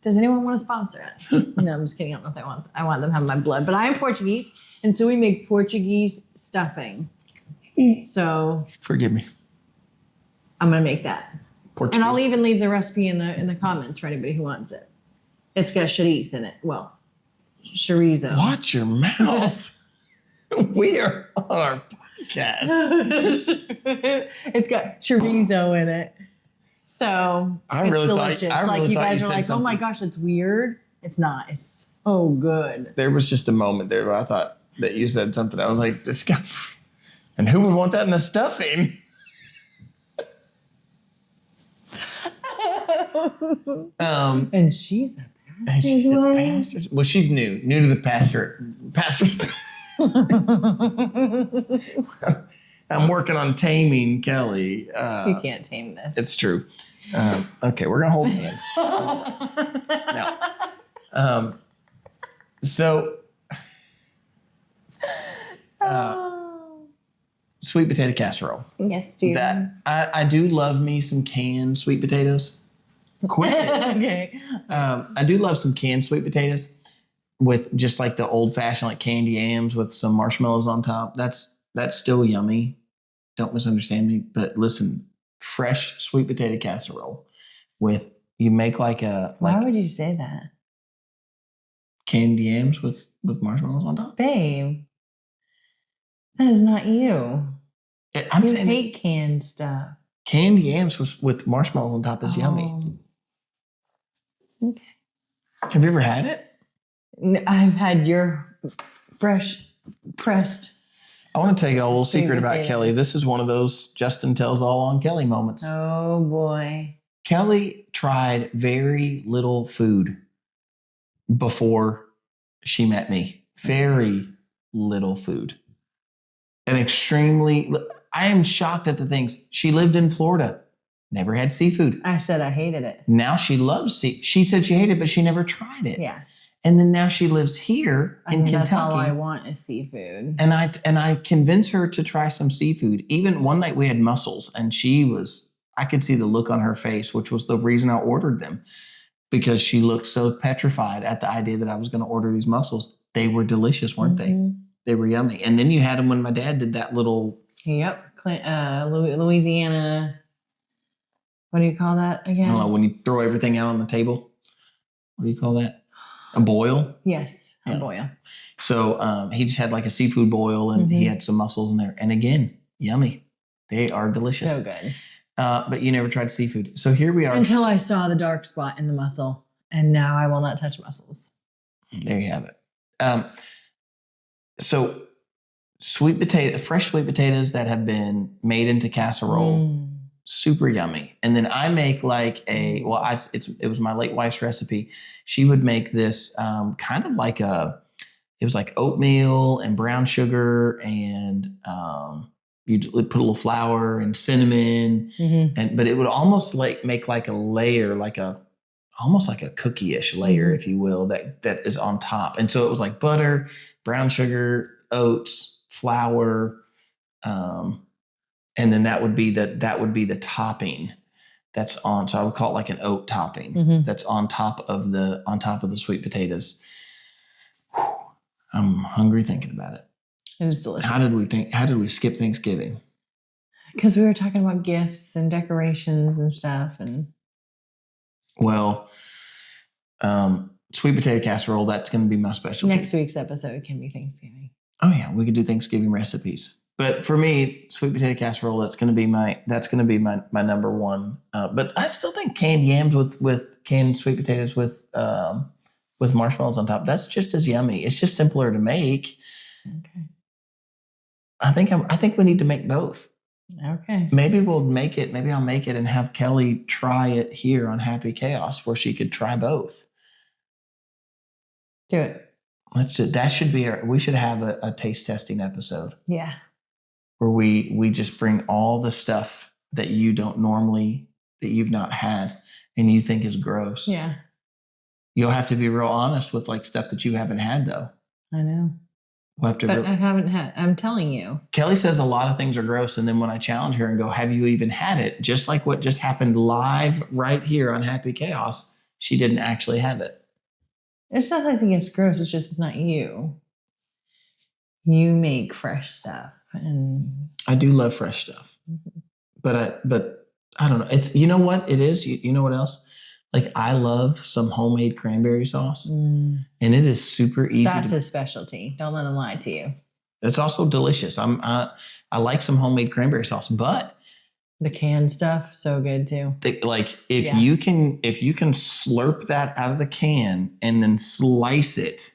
[SPEAKER 2] Does anyone want to sponsor it? No, I'm just kidding. I don't know if they want. I want them to have my blood. But I am Portuguese, and so we make Portuguese stuffing. So
[SPEAKER 1] Forgive me.
[SPEAKER 2] I'm going to make that.
[SPEAKER 1] Portuguese.
[SPEAKER 2] And I'll even leave the recipe in the comments for anybody who wants it. It's got chorizo in it. Well, chorizo.
[SPEAKER 1] Watch your mouth. We are on our podcast.
[SPEAKER 2] It's got chorizo in it. So
[SPEAKER 1] I
[SPEAKER 2] it's
[SPEAKER 1] really thought-
[SPEAKER 2] delicious.
[SPEAKER 1] I
[SPEAKER 2] like
[SPEAKER 1] really
[SPEAKER 2] you
[SPEAKER 1] thought
[SPEAKER 2] guys
[SPEAKER 1] you
[SPEAKER 2] are
[SPEAKER 1] said
[SPEAKER 2] like, oh my
[SPEAKER 1] something.
[SPEAKER 2] gosh, it's weird. It's not. It's so good.
[SPEAKER 1] There was just a moment there where I thought that you said something. I was like, this guy. And who would want that in the stuffing?
[SPEAKER 2] And she's a
[SPEAKER 1] And she's
[SPEAKER 2] pastor's
[SPEAKER 1] a
[SPEAKER 2] wife.
[SPEAKER 1] pastor. Well, she's new to the pastor. I'm working on taming Kelly.
[SPEAKER 2] You can't tame this.
[SPEAKER 1] It's true. Okay, we're gonna hold hands. Now, so sweet potato casserole.
[SPEAKER 2] Yes, dear.
[SPEAKER 1] That I do love me some canned sweet potatoes. Quit it.
[SPEAKER 2] Okay.
[SPEAKER 1] I do love some canned sweet potatoes with just like the old fashioned like candy yams with some marshmallows on top. That's still yummy. Don't misunderstand me. But listen, fresh sweet potato casserole with you make like a
[SPEAKER 2] Why would you say that?
[SPEAKER 1] Candy yams with marshmallows on top.
[SPEAKER 2] Babe, that is not you.
[SPEAKER 1] I'm
[SPEAKER 2] you
[SPEAKER 1] saying
[SPEAKER 2] hate canned stuff.
[SPEAKER 1] Candy yams with marshmallows on top is yummy.
[SPEAKER 2] Okay.
[SPEAKER 1] Have you ever had it?
[SPEAKER 2] I've had your fresh pressed.
[SPEAKER 1] I want to tell you a little
[SPEAKER 2] sweet
[SPEAKER 1] secret about
[SPEAKER 2] potatoes.
[SPEAKER 1] Kelly. This is one of those Justin tells all on Kelly moments.
[SPEAKER 2] Oh boy.
[SPEAKER 1] Kelly tried very little food before she met me. Very little food. And I am shocked at the things. She lived in Florida, never had seafood.
[SPEAKER 2] I said I hated it.
[SPEAKER 1] Now she loves She said she hated it, but she never tried it.
[SPEAKER 2] Yeah.
[SPEAKER 1] And then now she lives here in Kentucky.
[SPEAKER 2] That's all I want is seafood.
[SPEAKER 1] And I convinced her to try some seafood. Even one night we had mussels, and I could see the look on her face, which was the reason I ordered them, because she looked so petrified at the idea that I was going to order these mussels. They were delicious, weren't they? They were yummy. And then you had them when my dad did that little.
[SPEAKER 2] Yep. Louisiana. What do you call that again?
[SPEAKER 1] I don't know, when you throw everything out on the table. What do you call that? A boil?
[SPEAKER 2] Yes, a boil.
[SPEAKER 1] So he just had like a seafood boil, and he had some mussels in there. And again, yummy. They are delicious.
[SPEAKER 2] So good.
[SPEAKER 1] But you never tried seafood. So here we are.
[SPEAKER 2] Until I saw the dark spot in the mussel. And now I will not touch mussels.
[SPEAKER 1] There you have it. So fresh sweet potatoes that have been made into casserole. Super yummy. And then I make like it was my late wife's recipe. She would make this kind of like it was like oatmeal and brown sugar, and you'd put a little flour and cinnamon, but it would almost like make like a layer, almost like a cookie-ish layer, if you will, that is on top. And so it was like butter, brown sugar, oats, flour, and then that would be the topping that's on. So I would call it like an oat topping that's on top of the sweet potatoes. Whew, I'm hungry thinking about it.
[SPEAKER 2] It was delicious.
[SPEAKER 1] How did we skip Thanksgiving?
[SPEAKER 2] Because we were talking about gifts and decorations and stuff. And
[SPEAKER 1] well, sweet potato casserole, that's going to be my specialty.
[SPEAKER 2] Next week's episode can be Thanksgiving.
[SPEAKER 1] Oh yeah, we could do Thanksgiving recipes. But for me, sweet potato casserole, that's going to be my number one. But I still think canned yams with canned sweet potatoes with marshmallows on top, that's just as yummy. It's just simpler to make.
[SPEAKER 2] Okay.
[SPEAKER 1] I think we need to make both.
[SPEAKER 2] Okay.
[SPEAKER 1] Maybe I'll make it and have Kelly try it here on Happy Chaos, where she could try both.
[SPEAKER 2] Do it.
[SPEAKER 1] We should have a taste testing episode.
[SPEAKER 2] Yeah.
[SPEAKER 1] Where we just bring all the stuff that you've not had and you think is gross.
[SPEAKER 2] Yeah.
[SPEAKER 1] You'll have to be real honest with like stuff that you haven't had though.
[SPEAKER 2] I know.
[SPEAKER 1] But
[SPEAKER 2] I haven't had. I'm telling you.
[SPEAKER 1] Kelly says a lot of things are gross, and then when I challenge her and go, "Have you even had it?" Just like what just happened live right here on Happy Chaos, she didn't actually have it.
[SPEAKER 2] It's not that I think it's gross. It's not you. You make fresh stuff, and
[SPEAKER 1] I do love fresh stuff, but I don't know. It's, you know what it is. You know what else? Like, I love some homemade cranberry sauce, and it is super easy.
[SPEAKER 2] That's his specialty. Don't let him lie to you.
[SPEAKER 1] It's also delicious. I like some homemade cranberry sauce, but
[SPEAKER 2] the canned stuff, so good too.
[SPEAKER 1] If you can slurp that out of the can and then slice it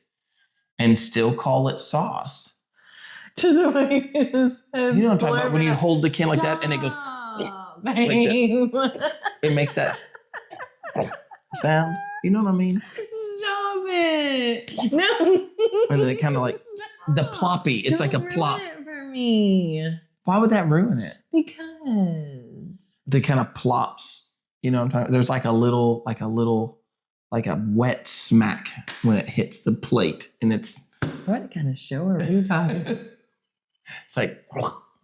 [SPEAKER 1] and still call it sauce.
[SPEAKER 2] Just the way it is.
[SPEAKER 1] You know what I'm talking about? When you hold the can like that and it goes
[SPEAKER 2] babe.
[SPEAKER 1] Like that. It makes that sound. You know what I mean?
[SPEAKER 2] Stop it. No.
[SPEAKER 1] And then it kind of like the ploppy. It's like a plop.
[SPEAKER 2] Ruin it for me.
[SPEAKER 1] Why would that ruin it?
[SPEAKER 2] Because
[SPEAKER 1] the kind of plops. You know what I'm talking about? There's like a wet smack when it hits the plate, and it's.
[SPEAKER 2] What kind of show are you talking about?
[SPEAKER 1] It's like,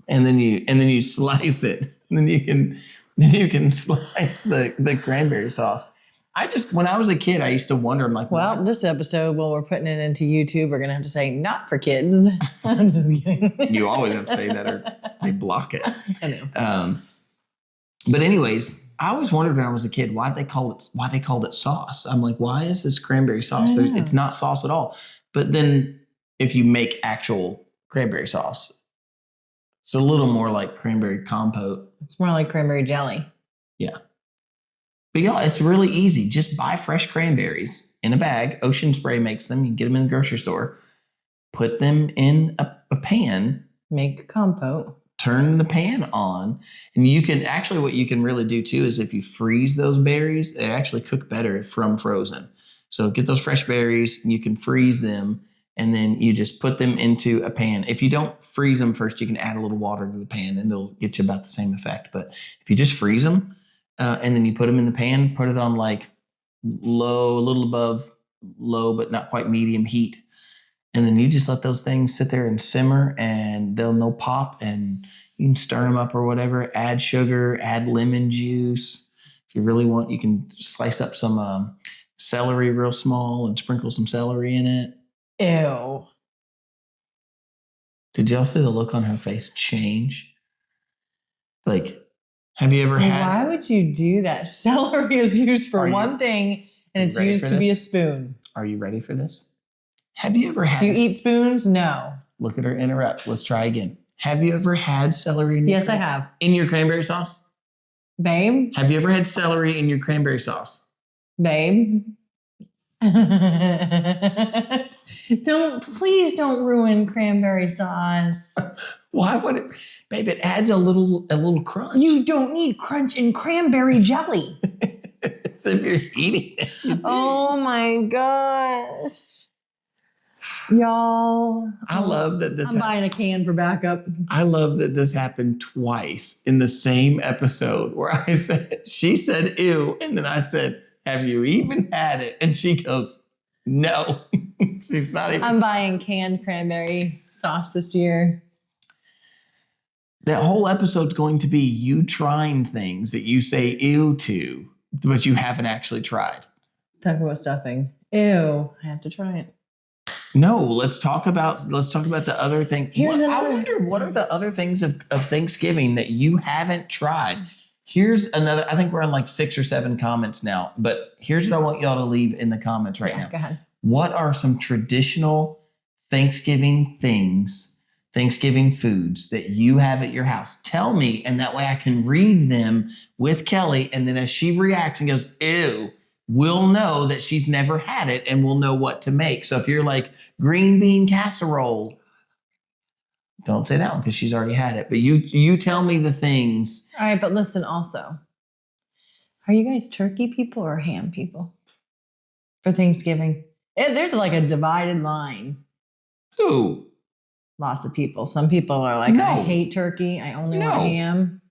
[SPEAKER 1] and then you slice it, and then you can Then you can slice the cranberry sauce. When I was a kid, I used to wonder, I'm like,
[SPEAKER 2] Well,
[SPEAKER 1] why?
[SPEAKER 2] this episode, while we're putting it into YouTube, we're going to have to say not for kids. I'm just kidding.
[SPEAKER 1] You always have to say that or they block it.
[SPEAKER 2] I know.
[SPEAKER 1] But anyways, I always wondered when I was a kid why they called it sauce. I'm like, why is this cranberry sauce? It's not sauce at all. But then if you make actual cranberry sauce, it's a little more like cranberry compote.
[SPEAKER 2] It's more like cranberry jelly.
[SPEAKER 1] Yeah. But yeah, it's really easy. Just buy fresh cranberries in a bag. Ocean Spray makes them. You can get them in the grocery store. Put them in a pan.
[SPEAKER 2] Make compote.
[SPEAKER 1] Turn the pan on. And you can actually, what you can really do too is if you freeze those berries, they actually cook better from frozen. So get those fresh berries, and you can freeze them, and then you just put them into a pan. If you don't freeze them first, you can add a little water to the pan and it'll get you about the same effect. But if you just freeze them, and then you put them in the pan, put it on like low, a little above low, but not quite medium heat. And then you just let those things sit there and simmer, and they'll pop, and you can stir them up or whatever. Add sugar, add lemon juice. If you really want, you can slice up some celery real small and sprinkle some celery in it.
[SPEAKER 2] Ew.
[SPEAKER 1] Did y'all see the look on her face change? Like, have you ever had?
[SPEAKER 2] Why would you do that? Celery is used for one thing, and it's used to be a spoon.
[SPEAKER 1] Are you ready for this? Have you ever had?
[SPEAKER 2] Do you eat spoons? No.
[SPEAKER 1] Look at her interrupt. Let's try again. Have you ever had celery?
[SPEAKER 2] Yes, I have.
[SPEAKER 1] In your cranberry sauce?
[SPEAKER 2] Babe?
[SPEAKER 1] Have you ever had celery in your cranberry sauce?
[SPEAKER 2] Babe? Please don't ruin cranberry sauce.
[SPEAKER 1] Why would it? Babe, it adds a little crunch.
[SPEAKER 2] You don't need crunch in cranberry jelly.
[SPEAKER 1] So if you're eating it.
[SPEAKER 2] Oh my gosh. Y'all.
[SPEAKER 1] I love that this
[SPEAKER 2] I'm buying a can for backup.
[SPEAKER 1] I love that this happened twice in the same episode where she said, ew. And then I said, have you even had it? And she goes, no. She's not even.
[SPEAKER 2] I'm buying canned cranberry sauce this year.
[SPEAKER 1] That whole episode's going to be you trying things that you say ew to, but you haven't actually tried.
[SPEAKER 2] Talk about stuffing. Ew. I have to try it.
[SPEAKER 1] No, let's talk about the other thing.
[SPEAKER 2] I
[SPEAKER 1] wonder what are the other things of Thanksgiving that you haven't tried. Here's another. I think we're on like 6 or 7 comments now, but here's what I want y'all to leave in the comments right now.
[SPEAKER 2] Go ahead.
[SPEAKER 1] What are some traditional Thanksgiving things, Thanksgiving foods that you have at your house? Tell me, and that way I can read them with Kelly, and then as she reacts and goes, ew, we'll know that she's never had it and we'll know what to make. So if you're like green bean casserole, don't say that one because she's already had it. But you tell me the things.
[SPEAKER 2] All right, but listen also. Are you guys turkey people or ham people for Thanksgiving? There's like a divided line.
[SPEAKER 1] Who?
[SPEAKER 2] Lots of people. Some people are like,
[SPEAKER 1] No.
[SPEAKER 2] I hate turkey. I only want ham.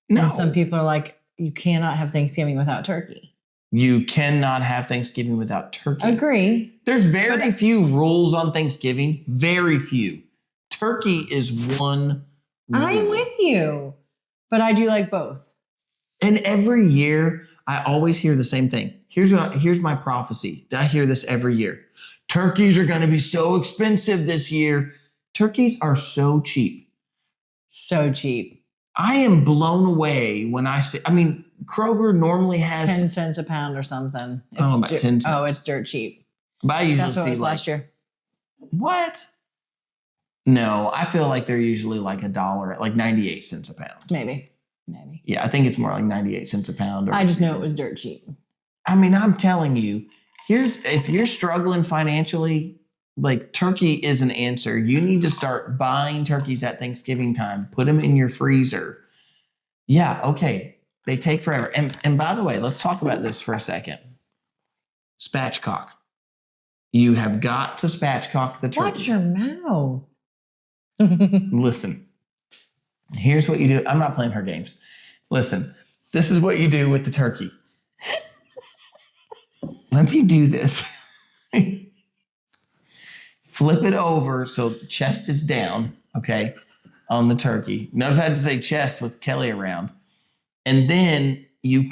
[SPEAKER 1] No.
[SPEAKER 2] And some people are like, you cannot have Thanksgiving without turkey.
[SPEAKER 1] You cannot have Thanksgiving without turkey.
[SPEAKER 2] Agree.
[SPEAKER 1] There's very few rules on Thanksgiving. Very few. Turkey is one rule.
[SPEAKER 2] I'm with you. But I do like both.
[SPEAKER 1] And every year, I always hear the same thing. Here's my prophecy. I hear this every year. Turkeys are going to be so expensive this year. Turkeys are so cheap.
[SPEAKER 2] So cheap.
[SPEAKER 1] I am blown away when I see, Kroger normally has
[SPEAKER 2] 10 cents a pound or something.
[SPEAKER 1] about 10 cents.
[SPEAKER 2] Oh, it's dirt cheap.
[SPEAKER 1] But I usually
[SPEAKER 2] That's what it
[SPEAKER 1] see
[SPEAKER 2] was
[SPEAKER 1] like,
[SPEAKER 2] last year.
[SPEAKER 1] What? No, I feel like they're usually like $1, like 98 cents a pound.
[SPEAKER 2] Maybe.
[SPEAKER 1] Yeah, I think it's more like 98 cents a pound.
[SPEAKER 2] I just know it was dirt cheap.
[SPEAKER 1] I'm telling you, if you're struggling financially, like turkey is an answer. You need to start buying turkeys at Thanksgiving time. Put them in your freezer. Yeah, okay. They take forever. And by the way, let's talk about this for a second. Spatchcock. You have got to spatchcock the turkey.
[SPEAKER 2] Watch your mouth.
[SPEAKER 1] Listen, here's what you do. I'm not playing her games. Listen, this is what you do with the turkey. Let me do this. Flip it over so chest is down, okay, on the turkey. Notice I had to say chest with Kelly around. And then you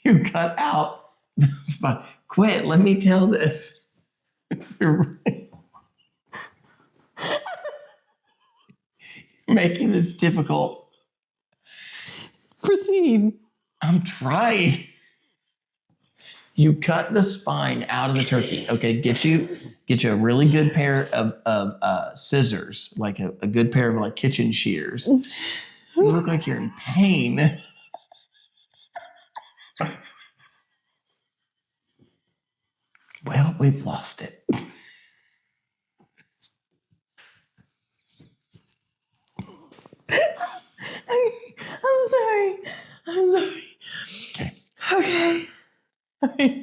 [SPEAKER 1] cut out the spine. Quit. Let me tell this. You're making this difficult.
[SPEAKER 2] Proceed.
[SPEAKER 1] I'm trying. You cut the spine out of the turkey. Okay, get you a really good pair of scissors, like a good pair of like kitchen shears. You look like you're in pain. Well, we've lost it.
[SPEAKER 2] I'm sorry. Okay.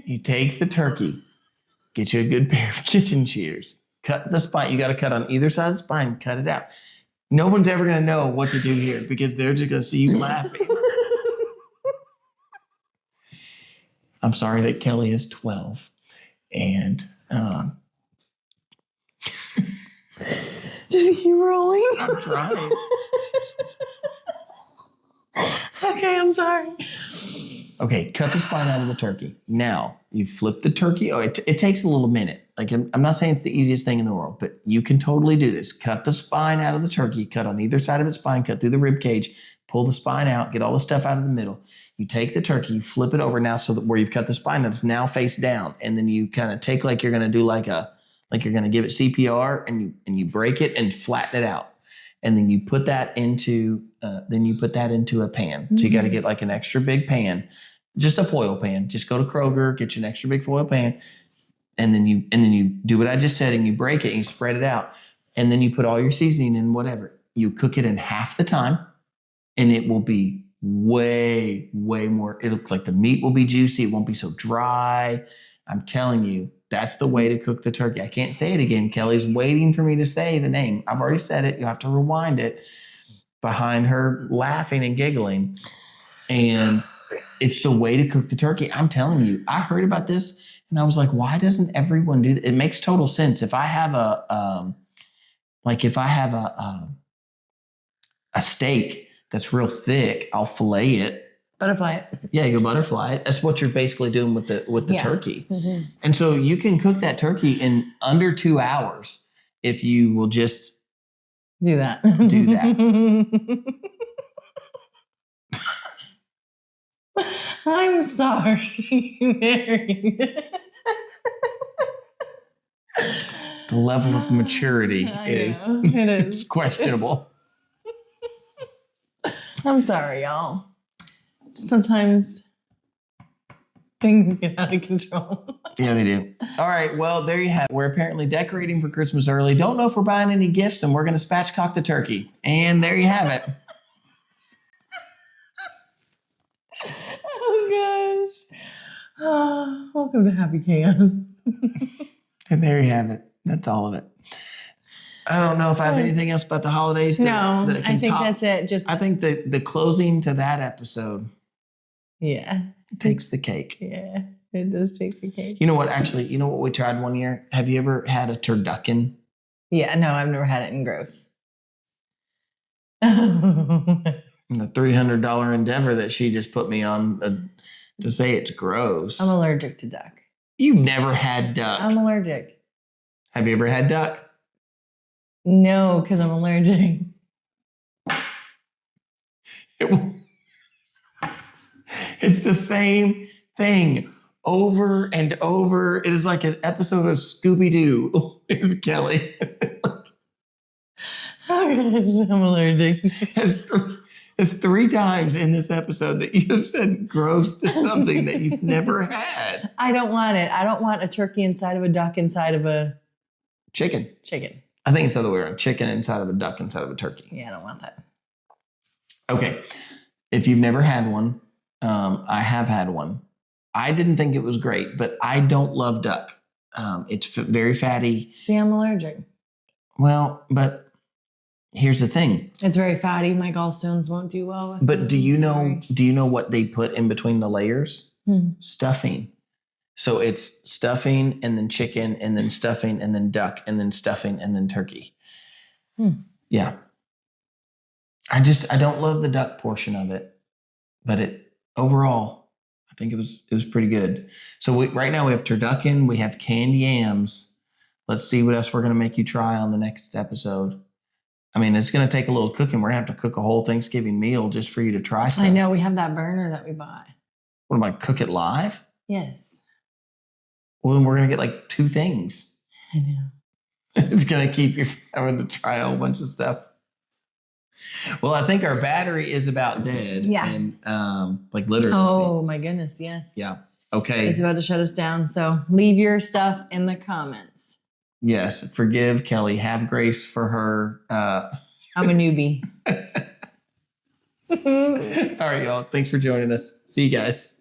[SPEAKER 1] You take the turkey, get you a good pair of kitchen shears, cut the spine. You got to cut on either side of the spine, cut it out. No one's ever going to know what to do here because they're just going to see you laughing. I'm sorry that Kelly is 12. And
[SPEAKER 2] just keep rolling.
[SPEAKER 1] I'm trying.
[SPEAKER 2] Okay, I'm sorry.
[SPEAKER 1] Okay, cut the spine out of the turkey. Now, you flip the turkey. Oh, it takes a little minute. Like, I'm not saying it's the easiest thing in the world, but you can totally do this. Cut the spine out of the turkey, cut on either side of its spine, cut through the rib cage, pull the spine out, get all the stuff out of the middle. You take the turkey, you flip it over now so that where you've cut the spine, it's now face down. And then you kind of take like you're going to do like you're going to give it CPR and you break it and flatten it out. And then you put that into a pan. So you got to get like an extra big pan, just a foil pan. Just go to Kroger, get you an extra big foil pan, and then you do what I just said, and you break it and you spread it out, and then you put all your seasoning in whatever. You cook it in half the time, and it will be way more. It looks like the meat will be juicy. It won't be so dry. I'm telling you. That's the way to cook the turkey. I can't say it again. Kelly's waiting for me to say the name. I've already said it. You have to rewind it behind her laughing and giggling. And it's the way to cook the turkey. I'm telling you, I heard about this and I was like, why doesn't everyone do that? It makes total sense. If I have a steak that's real thick, I'll fillet it.
[SPEAKER 2] Butterfly it.
[SPEAKER 1] Yeah, you go butterfly it. That's what you're basically doing with the turkey. Mm-hmm. And so you can cook that turkey in under 2 hours if you will just
[SPEAKER 2] do that. I'm sorry, Mary.
[SPEAKER 1] The level of maturity is questionable.
[SPEAKER 2] I'm sorry, y'all. Sometimes things get out of control.
[SPEAKER 1] Yeah, they do. All right. Well, there you have it. We're apparently decorating for Christmas early. Don't know if we're buying any gifts, and we're going to spatchcock the turkey. And there you have it.
[SPEAKER 2] Oh, gosh. Oh, welcome to Happy Chaos.
[SPEAKER 1] And there you have it. That's all of it. I don't know if I have anything else about the holidays.
[SPEAKER 2] No, I think that's it.
[SPEAKER 1] I think the closing to that episode.
[SPEAKER 2] Yeah.
[SPEAKER 1] Takes the cake.
[SPEAKER 2] Yeah, it does take the cake.
[SPEAKER 1] You know what? Actually, you know what we tried one year? Have you ever had a turducken?
[SPEAKER 2] Yeah, no, I've never had it in gross.
[SPEAKER 1] The $300 endeavor that she just put me on to say it's gross.
[SPEAKER 2] I'm allergic to duck.
[SPEAKER 1] You've never had duck?
[SPEAKER 2] I'm allergic.
[SPEAKER 1] Have you ever had duck?
[SPEAKER 2] No, because I'm allergic.
[SPEAKER 1] It's the same thing over and over. It is like an episode of Scooby-Doo with Kelly.
[SPEAKER 2] Oh gosh, I'm allergic.
[SPEAKER 1] It's 3 times in this episode that you have said gross to something that you've never had.
[SPEAKER 2] I don't want it. I don't want a turkey inside of a duck inside of a
[SPEAKER 1] chicken.
[SPEAKER 2] I
[SPEAKER 1] think it's the other way around. Chicken inside of a duck inside of a turkey.
[SPEAKER 2] Yeah, I don't want that.
[SPEAKER 1] Okay. If you've never had one, I have had one. I didn't think it was great, but I don't love duck. It's very fatty.
[SPEAKER 2] See, I'm allergic.
[SPEAKER 1] Well, but here's the thing.
[SPEAKER 2] It's very fatty. My gallstones won't do well with it.
[SPEAKER 1] But do you know what they put in between the layers? Stuffing. So it's stuffing and then chicken and then stuffing and then duck and then stuffing and then turkey. Yeah. I don't love the duck portion of it, but overall, I think it was pretty good. So right now we have turducken, we have canned yams. Let's see what else we're going to make you try on the next episode. I mean, it's going to take a little cooking. We're going to have to cook a whole Thanksgiving meal just for you to try stuff.
[SPEAKER 2] I know. We have that burner that we bought.
[SPEAKER 1] What am I, cook it live?
[SPEAKER 2] Yes.
[SPEAKER 1] Well, then we're going to get like 2 things.
[SPEAKER 2] I know.
[SPEAKER 1] It's going to keep you from having to try a whole bunch of stuff. Well, I think our battery is about dead.
[SPEAKER 2] Yeah.
[SPEAKER 1] And like literally.
[SPEAKER 2] Oh, my goodness. Yes.
[SPEAKER 1] Yeah. Okay.
[SPEAKER 2] It's about to shut us down. So leave your stuff in the comments.
[SPEAKER 1] Yes. Forgive Kelly. Have grace for her.
[SPEAKER 2] I'm a newbie.
[SPEAKER 1] All right, y'all. Thanks for joining us. See you guys.